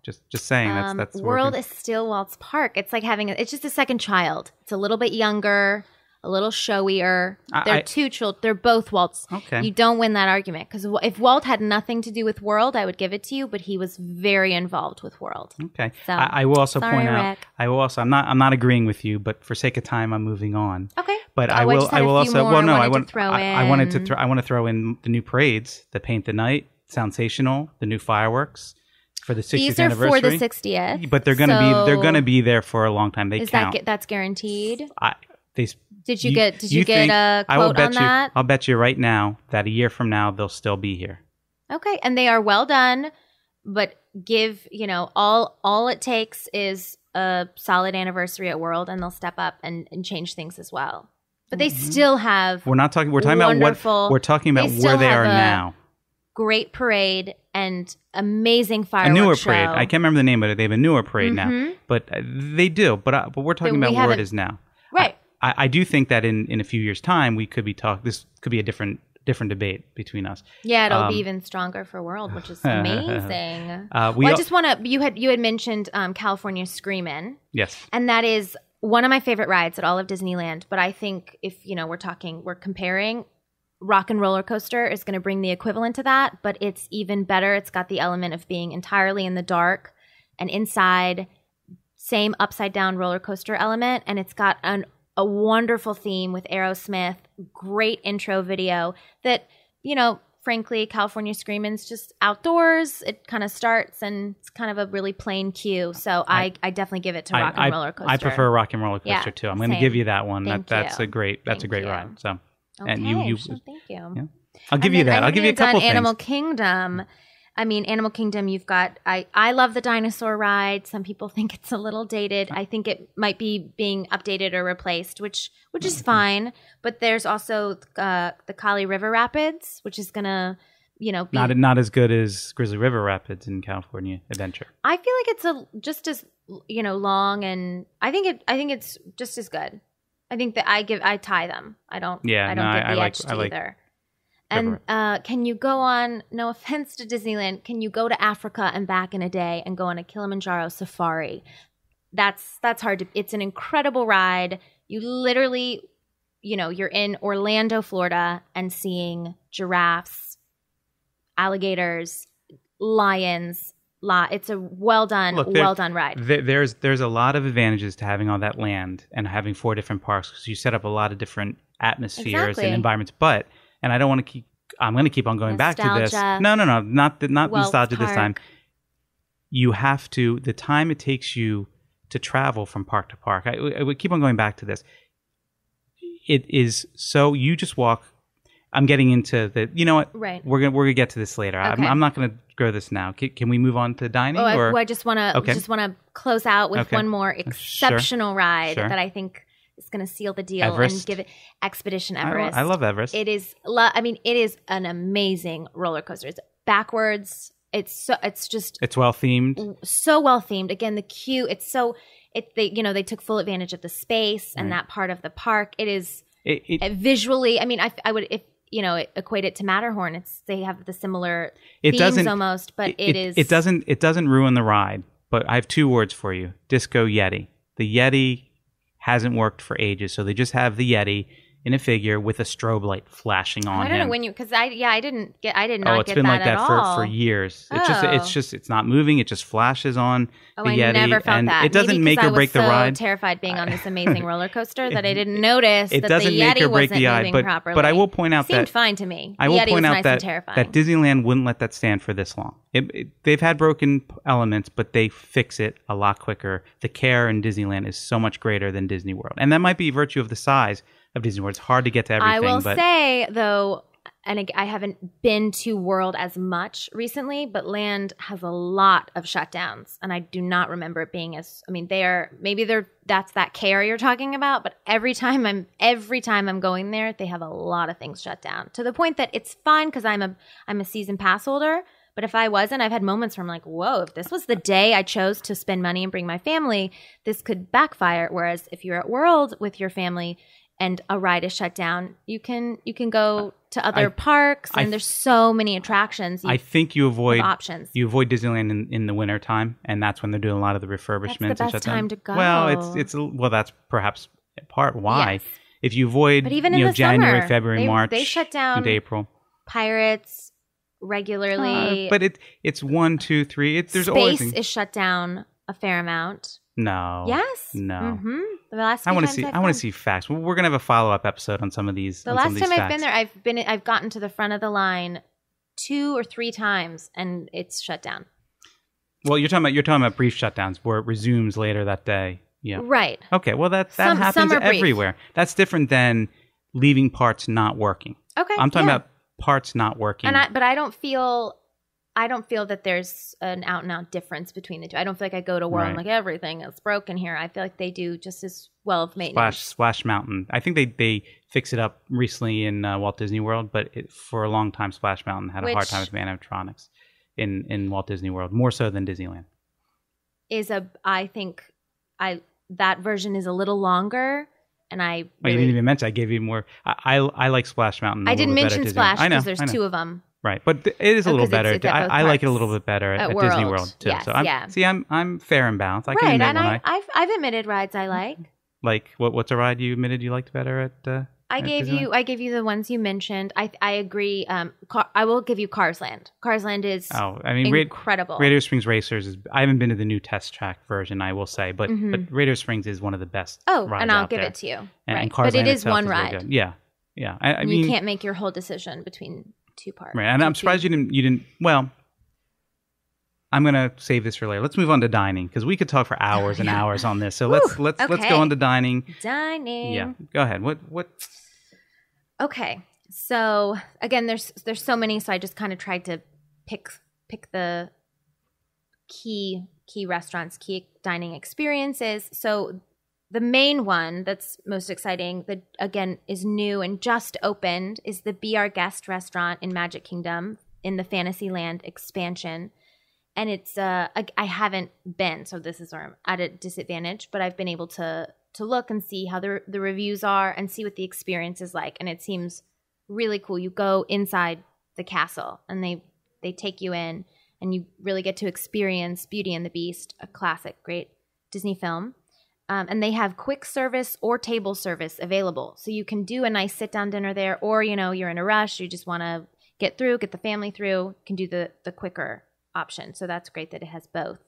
Just saying. That's World is still Waltz Park. It's like it's just a second child. It's a little bit younger, a little showier. They're 2 children. They're both Waltz. Okay. You don't win that argument because if Walt had nothing to do with World, I would give it to you. But he was very involved with World. Okay. So, I will also point out. Rick. I'm not agreeing with you, but for sake of time, I'm moving on. Okay. But I will also. Well, no, I want to throw in the new parades, the Paint the Night, Soundsational, the new fireworks for the 60th These are anniversary. for the 60th. But they're gonna be there for a long time. They count. That's guaranteed? Did you get a quote on that? I'll bet you right now that a year from now they'll still be here. Okay, and they are well done, but all it takes is a solid anniversary at World, and they'll step up and change things as well. But they still have. We're talking about where they are now. great parade and amazing fireworks a newer show. parade. I can't remember the name of it. They have a newer parade now, but they do. But we're talking about where it is now. Right. I do think that in a few years' time we could be this could be a different debate between us. Yeah, it'll be even stronger for World, which is amazing. I just want to. You had mentioned California Screamin'. Yes, and that is one of my favorite rides at all of Disneyland. But I think if we're comparing. Rock and Roller Coaster is going to bring the equivalent to that, but it's even better. It's got the element of being entirely in the dark and inside, same upside down roller coaster element, and it's got a wonderful theme with Aerosmith, great intro video that, frankly, California Screamin's just outdoors. It kind of starts and it's kind of a really plain cue. So I definitely give it to Rock and Roller Coaster. I prefer Rock and Roller Coaster too. I'm going to give you that one. That's a great ride. So. Okay, and you thank you. Yeah. I'll give you that. I'll give you a couple things. Animal Kingdom. I mean, Animal Kingdom, you've got, I love the dinosaur ride. Some people think it's a little dated. I think it might be being updated or replaced, which is fine. But there's also the Kali River Rapids, which is going to, be... Not as good as Grizzly River Rapids in California Adventure. I feel like it's just as, long, and I think it's just as good. I think that I tie them. I don't give the edge to either. And can you go on, no offense to Disneyland, can you go to Africa and back in a day and go on a Kilimanjaro safari? That's hard to, it's an incredible ride. You literally, you're in Orlando, Florida and seeing giraffes, alligators, lions. It's a well done ride. There's a lot of advantages to having all that land and having 4 different parks because you set up a lot of different atmospheres and environments. But I don't want to keep. I'm going to keep on going back to this. No, not nostalgia this time. You have to. The time it takes you to travel from park to park. I would keep on going back to this. It is so you just walk. I'm getting into the. You know what? Right. We're gonna get to this later. Okay. I'm not gonna go this now. Can we move on to dining? I just want to close out with one more exceptional ride that I think is going to seal the deal Everest. and give it Expedition Everest. I love Everest. It is. It is an amazing roller coaster. It's backwards. It's well themed. So well themed. Again, the queue. They took full advantage of the space and that part of the park. It is visually. I mean, I would equate it to Matterhorn. They have the similar themes almost, but it doesn't ruin the ride. But I have 2 words for you: Disco Yeti. The Yeti hasn't worked for ages, so they just have the Yeti in a figure with a strobe light flashing on him. I don't know when I did not get that it's been like that all. for years. It's not moving. It just flashes on the Yeti. I never felt that. It doesn't make or break the ride. I was so terrified being on this amazing roller coaster that I didn't notice that the Yeti wasn't moving properly. But I will point out seemed fine to me. I will Yeti point was out nice and terrifying. that Disneyland wouldn't let that stand for this long. They've had broken elements, but they fix it a lot quicker. The care in Disneyland is so much greater than Disney World, and that might be virtue of the size of Disney World. It's hard to get to everything. I will say, though, and I haven't been to World as much recently, but Land has a lot of shutdowns, and I do not remember it being as. I mean, that's that care you're talking about, but every time I'm going there, they have a lot of things shut down to the point that it's fine because I'm a season pass holder. But if I wasn't, I've had moments where I'm like, whoa, if this was the day I chose to spend money and bring my family, this could backfire. Whereas if you're at World with your family and a ride is shut down, you can go to other parks, and there's so many attractions. I think you avoid options. You avoid Disneyland in the winter time, and that's when they're doing a lot of the refurbishments. That's the best time to go. Well, that's perhaps part why. Yes. If you avoid, but even in the January, summer, February, March, they shut down into April. Pirates regularly, but it's 1, 2, 3. There's Space always is shut down a fair amount. No. Yes. No. Mm-hmm. The last. I want to see facts. We're gonna have a follow-up episode on some of these. The last time I've been there, I've gotten to the front of the line 2 or 3 times, and it's shut down. Well, you're talking about brief shutdowns where it resumes later that day. Yeah. Right. Okay. Well, that happens everywhere. That's different than leaving parts not working. Okay. I'm talking about parts not working. But I don't feel I don't feel that there's an out and out difference between the two. I don't feel like I go to World and like everything is broken here. I feel like they do just as well of maintenance. Splash Mountain. I think they fixed it up recently in Walt Disney World, but for a long time, Splash Mountain had a hard time with animatronics in Walt Disney World, more so than Disneyland. I think that version is a little longer, and I. You didn't even mention. I gave you more. I like Splash Mountain. I didn't mention Splash because there's two of them. Right, but it is a little better. I like it a little bit better at Disney World too. Yes, so I'm fair and balanced. I can admit and I've admitted rides I like. Like what's a ride you admitted you liked better at? I gave you the ones you mentioned. I agree. I will give you Cars Land. Cars Land is incredible. Radiator Springs Racers I haven't been to the new test track version, I will say, but Radiator Springs is one of the best. rides and I'll out give there. it to you. And Cars but Land it is one ride. Really good. Yeah. I mean, you can't make your whole decision between two parts. Right, and I'm surprised you didn't. Well, I'm gonna save this for later. Let's move on to dining because we could talk for hours and hours on this. So let's go on to dining. Dining. Yeah, go ahead. What? Okay, so again, there's so many, so I just kind of tried to pick the key restaurants, key dining experiences. So the main one that's most exciting, that again is new and just opened, is the Be Our Guest restaurant in Magic Kingdom in the Fantasyland expansion. And it's I haven't been, so this is where I'm at a disadvantage, but I've been able to look and see how the reviews are and see what the experience is like. And it seems really cool. You go inside the castle and they take you in and you really get to experience Beauty and the Beast, a classic, great Disney film. And they have quick service or table service available. So you can do a nice sit-down dinner there, or, you're in a rush, you just want to get the family through, you can do the quicker option. So that's great that it has both.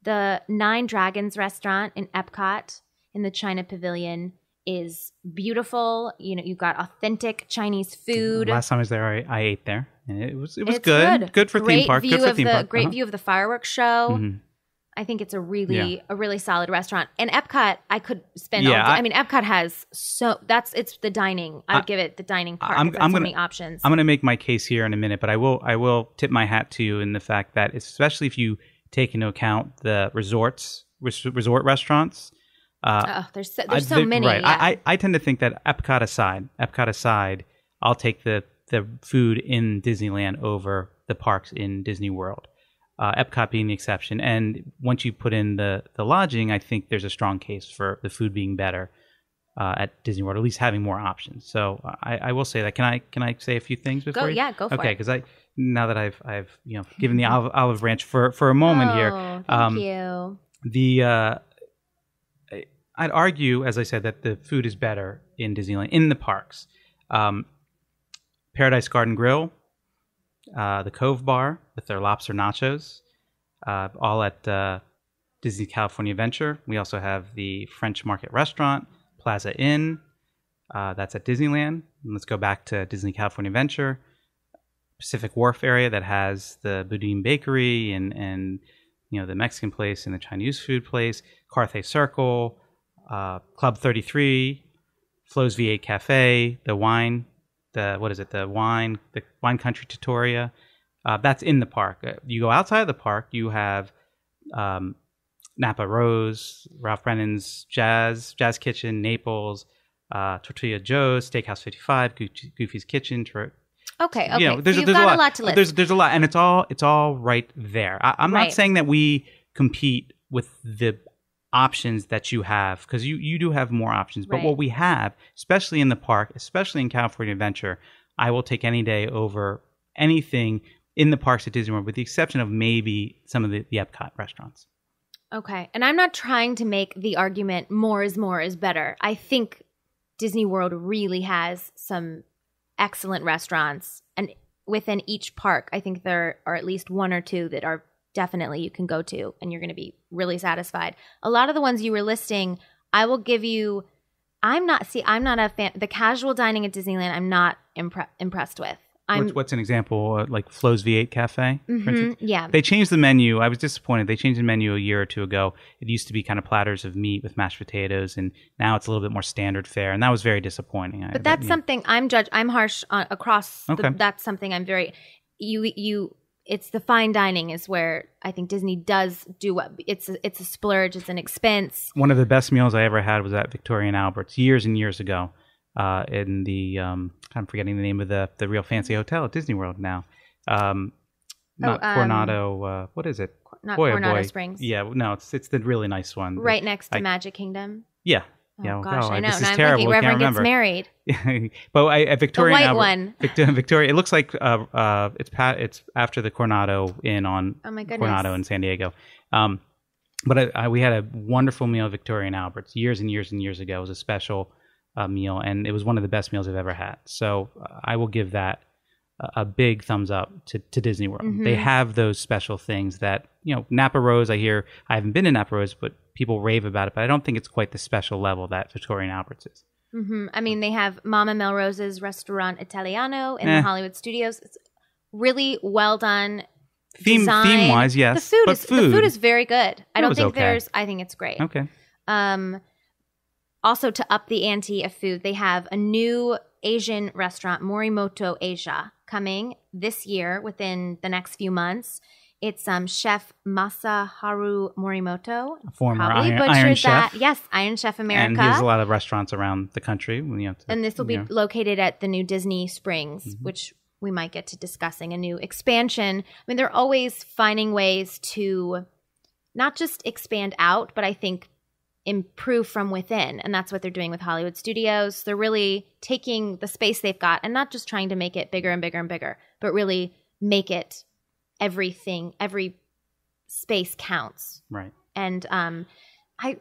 The Nine Dragons restaurant in Epcot in the China Pavilion is beautiful. You got authentic Chinese food. Last time I was there, I ate there, and it was good. Good for theme park. Great view of the fireworks show. Mm-hmm. I think it's a really solid restaurant. And Epcot, I could spend all day. Epcot has it's the dining. I'd give it the dining part. I'm so many options. I'm going to make my case here in a minute, but I will tip my hat to you in the fact that, especially if you take into account the resort restaurants. There's so many. Right. Yeah. I tend to think that Epcot aside, I'll take the food in Disneyland over the parks in Disney World. Epcot being the exception. And once you put in the lodging, I think there's a strong case for the food being better at Disney World, at least having more options. So I will say that. Can I say a few things before? Go for it. Okay, because now that I've given the olive branch for a moment here. Thank you. I'd argue, as I said, that the food is better in Disneyland in the parks. Paradise Garden Grill. The Cove Bar with their lobster nachos, all at Disney California Adventure. We also have the French Market Restaurant, Plaza Inn. That's at Disneyland. And let's go back to Disney California Adventure. Pacific Wharf area that has the Boudin Bakery and the Mexican place and the Chinese food place. Carthay Circle, Club 33, Flo's V8 Cafe, the wine. The wine country Trattoria. That's in the park. You go outside of the park, you have Napa Rose, Ralph Brennan's Jazz Kitchen, Naples, Tortilla Joe's, Steakhouse 55, Goofy's Kitchen. Okay. There's a lot to list. There's a lot, and it's all right there. I'm not saying that we compete with the options that you have, because you do have more options, but what we have, especially in the park, especially in California Adventure, I will take any day over anything in the parks at Disney World, with the exception of maybe some of the Epcot restaurants. Okay, and I'm not trying to make the argument more is better. I think Disney World really has some excellent restaurants, and within each park, I think there are at least one or two that are definitely you can go to and you're going to be really satisfied. A lot of the ones you were listing, I will give you, I'm not a fan. The casual dining at Disneyland, I'm not impressed with. What's an example? Like Flo's V8 Cafe, for instance? Yeah. They changed the menu. I was disappointed. They changed the menu a year or two ago. It used to be kind of platters of meat with mashed potatoes, and now it's a little bit more standard fare, and that was very disappointing. But that's something I'm harsh on across. Okay. That's something I'm very. You it's the fine dining is where I think Disney does do what it's a splurge, it's an expense. One of the best meals I ever had was at Victoria and Albert's years and years ago, in the I'm forgetting the name of the real fancy hotel at Disney World now. Coronado. What is it? Not Coronado Springs. Yeah, no, it's the really nice one. Right next to Magic Kingdom. Yeah. Oh, yeah, gosh, I know. This is I'm terrible. thinking wherever Can't gets married. But at Victoria, the white one. Victoria. It looks like it's after the Coronado Inn on Coronado in San Diego. But we had a wonderful meal at Victoria and Albert's years and years and years ago. It was a special meal, and it was one of the best meals I've ever had. So I will give that a big thumbs up to Disney World. Mm-hmm. They have those special things that, Napa Rose, I haven't been in Napa Rose, but people rave about it, but I don't think it's quite the special level that Victoria and Albert's is. Mm-hmm. I mean, they have Mama Melrose's Restaurant Italiano in the Hollywood Studios. It's really well done. Theme-wise, yes. The food is very good. I think it's great. Okay. Also, to up the ante of food, they have a new Asian restaurant, Morimoto Asia, coming this year within the next few months. It's Chef Masaharu Morimoto. A former Iron Chef. Yes, Iron Chef America. And he has a lot of restaurants around the country. And this will be located at the new Disney Springs, which we might get to discussing, a new expansion. I mean, they're always finding ways to not just expand out, but I think improve from within. And that's what they're doing with Hollywood Studios. They're really taking the space they've got and not just trying to make it bigger and bigger and bigger, but really make it everything, every space counts. Right. And I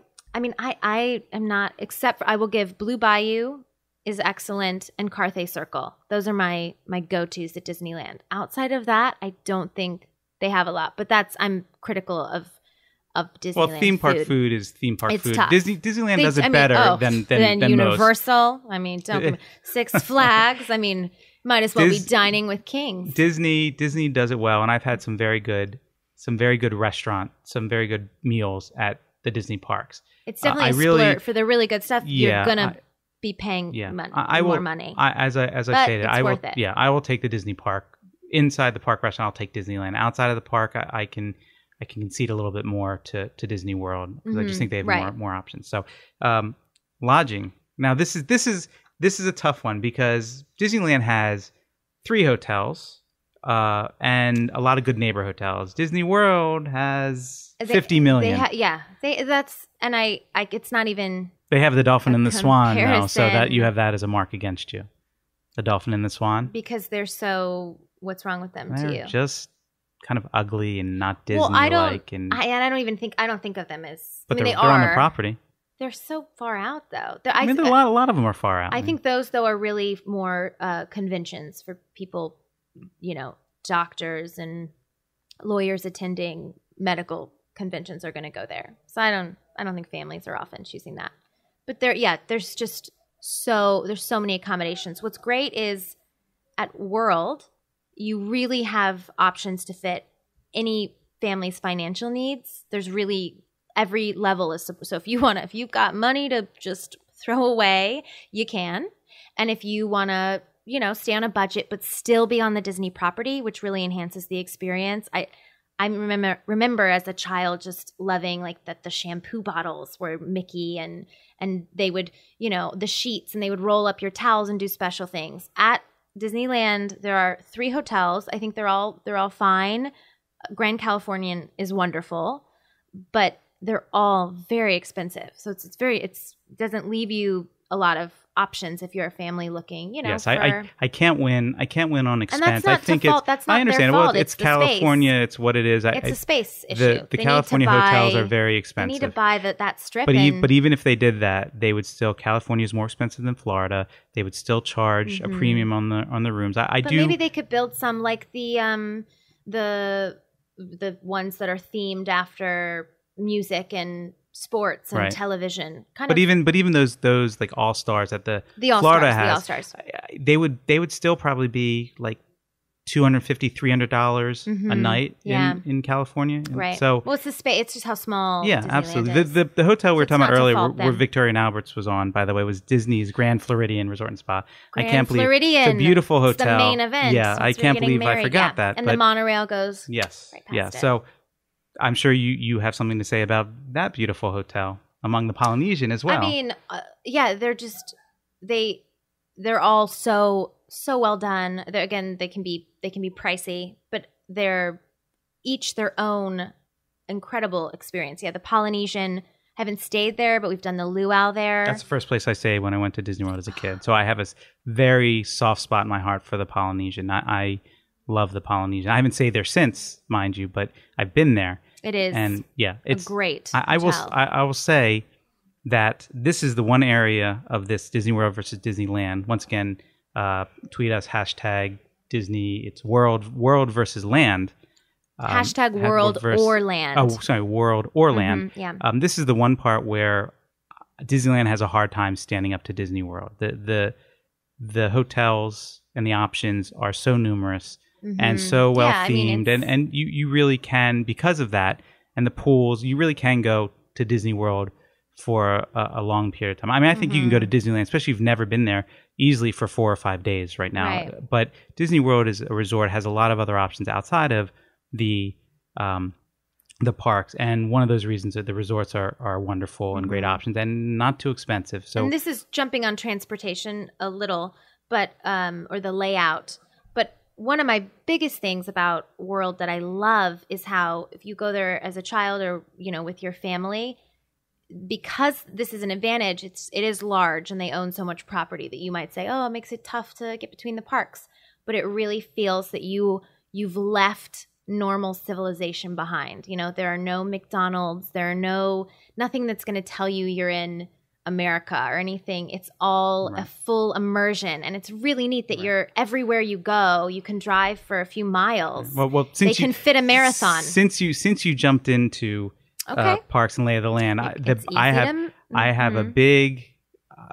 am not, except for, I will give Blue Bayou is excellent and Carthay Circle. Those are my go-tos at Disneyland. Outside of that, I don't think they have a lot, but I'm critical of Disneyland. Well, theme park food is theme park food. Tough. Disneyland does it better than Universal. Most. I mean, don't give me Six Flags. I mean, might as well be dining with kings. Disney does it well, and I've had some very good restaurant, some very good meals at the Disney parks. It's definitely a splurge for the really good stuff. You're gonna be paying more money. As I stated, I will. Yeah, I will take the Disney park. Inside the park restaurant, I'll take Disneyland. Outside of the park, I can concede a little bit more to Disney World because I just think they have more options. So, lodging. Now, this is a tough one because Disneyland has 3 hotels and a lot of good neighbor hotels. Disney World has 50 million. It's not even. They have the Dolphin and the Swan now, so that you have that as a mark against you. The Dolphin and the Swan. Because they're so. What's wrong with them to you? Just kind of ugly and not Disney-like. I don't think of them as. But they're on the property. They're so far out, though. A lot of them are far out. I think those, though, are really more conventions for people, doctors and lawyers attending medical conventions are going to go there. So I don't think families are often choosing that. But there's so many accommodations. What's great is at World, you really have options to fit any family's financial needs. There's really every level is so if you've got money to just throw away, you can. And if you want to, stay on a budget but still be on the Disney property, which really enhances the experience. I remember as a child just loving like the shampoo bottles were Mickey and they would, the sheets, and they would roll up your towels and do special things. At Disneyland, there are 3 hotels. I think they're all fine. Grand Californian is wonderful, but they're all very expensive. So it doesn't leave you a lot of options if you're a family looking, Yes, I can't win. I can't win on expense. And that's not I think fault. That's not I understand. Their fault. Well, it's California. Space. It's what it is. It's a space issue. The California hotels are very expensive. They need to buy that strip. But even if they did that, they would still. California is more expensive than Florida. They would still charge a premium on the rooms. But maybe they could build some like the ones that are themed after music and sports and television. But even those like All Stars at the Florida has, the All Stars, they would still probably be like $250, $300 a night in California. Right. So, well, it's the space. It's just how small. Yeah, Disneyland absolutely. is. The hotel we were talking about earlier, where them. Victoria and Albert's was on, by the way, was Disney's Grand Floridian Resort and Spa. Grand I can't believe Floridian. It's a beautiful hotel. It's the main event. Yeah, I can't believe I forgot that. And the monorail goes. Yes. Right past yeah. it. So I'm sure you have something to say about that beautiful hotel among the Polynesian as well. I mean, they're just they're all so well done. They can be pricey, but they're each their own incredible experience. Yeah, the Polynesian, haven't stayed there, but we've done the luau there. That's the first place I stayed when I went to Disney World as a kid. So I have a very soft spot in my heart for the Polynesian. I love the Polynesian. I haven't stayed there since, mind you, but I've been there. It is, and yeah, it's great. I will say that this is the one area of this Disney World versus Disneyland. Once again, tweet us #Disney. It's world versus land. #world or land. Oh, sorry, world or land. Yeah. This is the one part where Disneyland has a hard time standing up to Disney World. The hotels and the options are so numerous and so well themed, and you really can, because of that, and the pools, you really can go to Disney World for a long period of time. I mean, I think you can go to Disneyland, especially if you've never been there, easily for 4 or 5 days right now. Right. But Disney World is a resort, has a lot of other options outside of the parks, and one of those reasons that the resorts are wonderful and great options and not too expensive. So, and this is jumping on transportation a little, but or the layout. But one of my biggest things about World that I love is how if you go there as a child or with your family, because this is an advantage, it is large and they own so much property that you might say, oh, it makes it tough to get between the parks. But it really feels that you've left normal civilization behind. There are no McDonald's, there are nothing that's going to tell you you're in America or anything. It's all a full immersion, and it's really neat that you're everywhere you go. You can drive for a few miles. Well, they can fit a marathon. Since you jumped into parks and lay of the land, I have a big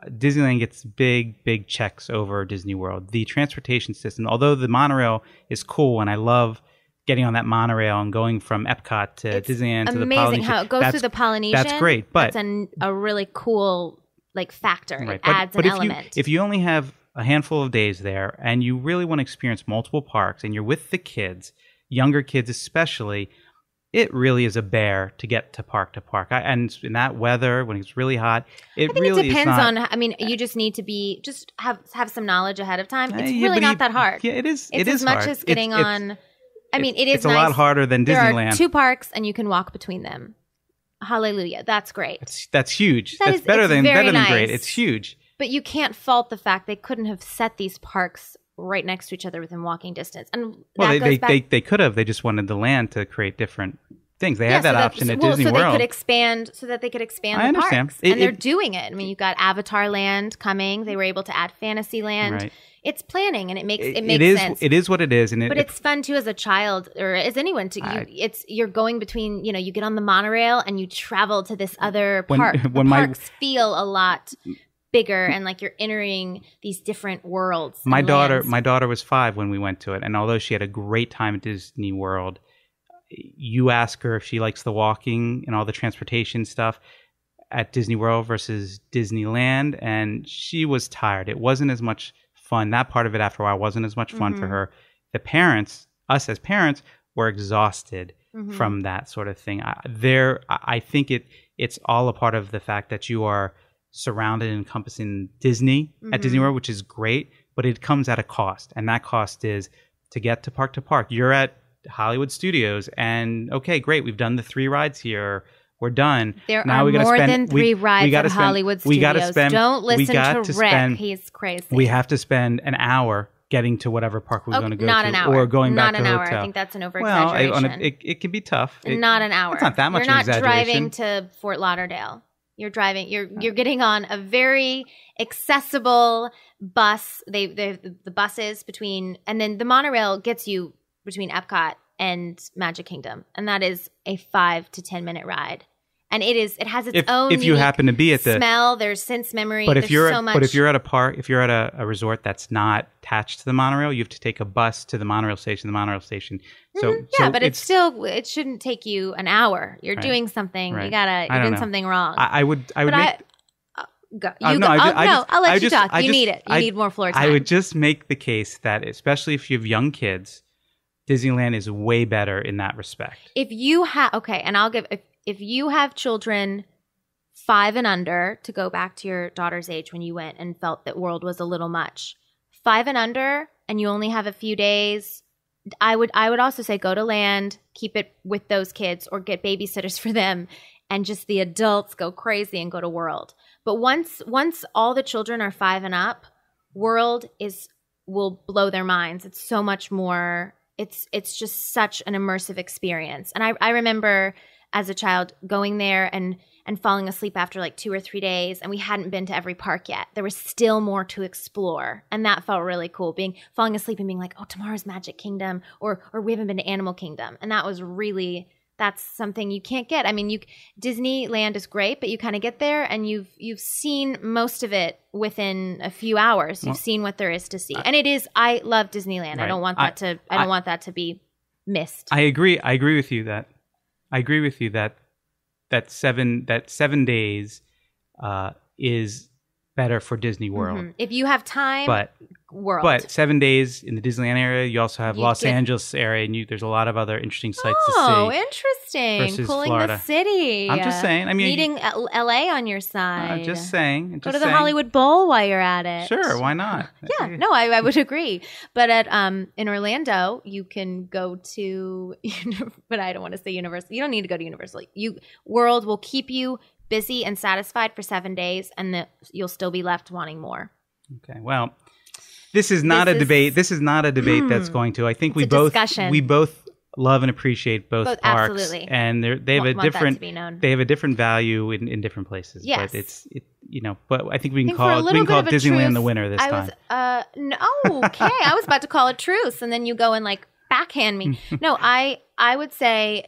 Disneyland gets big checks over Disney World. The transportation system, although the monorail is cool, and I love getting on that monorail and going from Epcot to Disneyland to the Polynesian. Amazing how it goes through the Polynesian. That's great, but that's a really cool factor. Right. It adds an element. If you only have a handful of days there and you really want to experience multiple parks and you're with the kids, younger kids especially, it really is a bear to get to park. And in that weather, when it's really hot, it depends on. I mean, you just need to have some knowledge ahead of time. It's really not that hard. Yeah, it is. It's as much as getting on. I mean, it is. It's a lot harder than Disneyland. There are 2 parks, and you can walk between them. Hallelujah! That's great. That's huge. That's better than great. It's huge. But you can't fault the fact they couldn't have set these parks right next to each other within walking distance. And they could have. They just wanted the land to create different things. They had that option at Disney World. So they could expand the parks. And they're doing it. I mean, you've got Avatar Land coming. They were able to add Fantasyland. Right. It's planning, and it makes sense. It is what it is, but it's fun too as a child or as anyone you're going between. You get on the monorail and you travel to this other park. Parks feel a lot bigger, and like you're entering these different worlds. My daughter was 5 when we went to it, and although she had a great time at Disney World, you ask her if she likes the walking and all the transportation stuff at Disney World versus Disneyland, and she was tired. It wasn't as much fun. That part of it after a while wasn't as much fun for her. The parents, us as parents, were exhausted from that sort of thing. I think it's all a part of the fact that you are surrounded and encompassing Disney at Disney World, which is great, but it comes at a cost, and that cost is to get to park. You're at Hollywood Studios, and okay, great, we've done the 3 rides here. We're done. There are more than 3 rides at Hollywood Studios. Don't listen to Rick. He's crazy. We have to spend an hour getting to whatever park we're going to go to. Not an hour. Or going back to the hour. hotel. I think that's an over-exaggeration. Well, it can be tough. Not an hour. It's not that much of an exaggeration. You're not driving to Fort Lauderdale. You're driving. You're getting on a very accessible bus. The buses between, and then the monorail gets you between Epcot and Magic Kingdom, and that is a 5 to 10 minute ride. And it has its own if you happen to be at the smell, there's sense memory. But if you're at a park, if you're at a resort that's not attached to the monorail, you have to take a bus to the monorail station. But it shouldn't take you an hour. You're doing something. Right. You're doing something wrong. I'll let you talk. You need it. You need more floor time. I would just make the case that, especially if you have young kids, Disneyland is way better in that respect. If you have, if you have children 5 and under, to go back to your daughter's age when you went and felt that World was a little much, 5 and under, and you only have a few days, I would also say go to land, keep it with those kids, or get babysitters for them, and just the adults go crazy and go to World. But once all the children are 5 and up, World will blow their minds. It's so much more. It's just such an immersive experience. And I remember as a child going there and falling asleep after like 2 or 3 days, and we hadn't been to every park yet. There was still more to explore, and that felt really cool. Falling asleep and being like, oh, tomorrow's Magic Kingdom, or we haven't been to Animal Kingdom, and that's something you can't get. I mean, Disneyland is great, but you kind of get there and you've seen most of it within a few hours. You've seen what there is to see, and it is. I love Disneyland. Right. I don't want that to be missed. I agree with you that. I agree with you that 7 days is better for Disney World. Mm-hmm. If you have time, World. But 7 days in the Disneyland area, you also have Los Angeles area, and there's a lot of other interesting sites to see. Oh, interesting! Pulling Florida. The city. I'm just saying. I mean, needing LA on your side. I'm just saying. Go to the Hollywood Bowl while you're at it. Sure, why not? Yeah, no, I would agree. But in Orlando, you can go to, but I don't want to say Universal. You don't need to go to Universal. World will keep you busy and satisfied for 7 days, and you'll still be left wanting more. Okay, well. This is not a debate. This is not a debate that's going to. I think we both love and appreciate both parks, absolutely. And they have a different value in different places. Yes. But I think we can call Disneyland the winner this time. Okay. I was about to call a truce, and then you go and like backhand me. No, I would say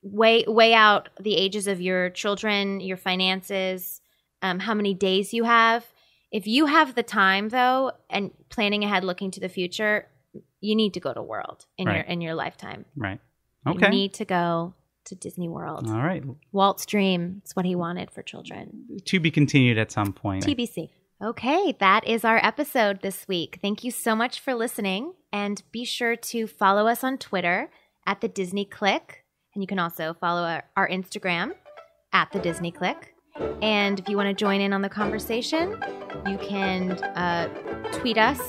weigh out the ages of your children, your finances, how many days you have. If you have the time, though, and planning ahead, looking to the future, you need to go to World in your lifetime. Right. Okay. You need to go to Disney World. All right. Walt's dream. It's what he wanted for children. To be continued at some point. TBC. Okay, that is our episode this week. Thank you so much for listening, and be sure to follow us on Twitter at The Disney Click, and you can also follow our Instagram at The Disney Click. And if you want to join in on the conversation, you can tweet us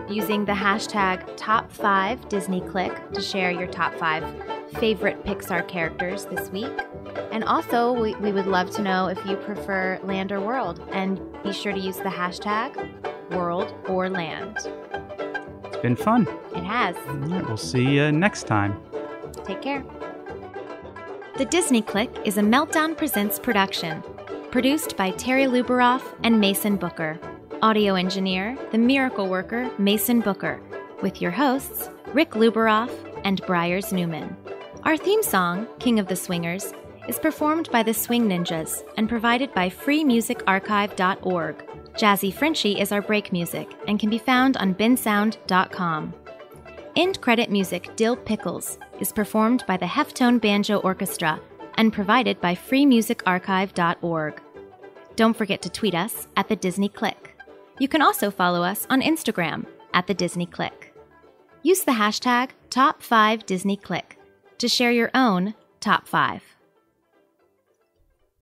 using the hashtag Top5DisneyClick to share your top 5 favorite Pixar characters this week. And also, we would love to know if you prefer Land or World. And be sure to use the hashtag World or Land. It's been fun. It has. All right, we'll see you next time. Take care. The Disney Click is a Meltdown Presents production. Produced by Terri Lubaroff and Mason Booker. Audio engineer, the miracle worker, Mason Booker. With your hosts, Rick Lubaroff and Briers Newman. Our theme song, King of the Swingers, is performed by the Swing Ninjas and provided by freemusicarchive.org. Jazzy Frenchie is our break music and can be found on bensound.com. End credit music, Dill Pickles, is performed by the Heftone Banjo Orchestra and provided by freemusicarchive.org. Don't forget to tweet us at The Disney Click. You can also follow us on Instagram at The Disney Click. Use the hashtag Top5DisneyClick to share your own top 5.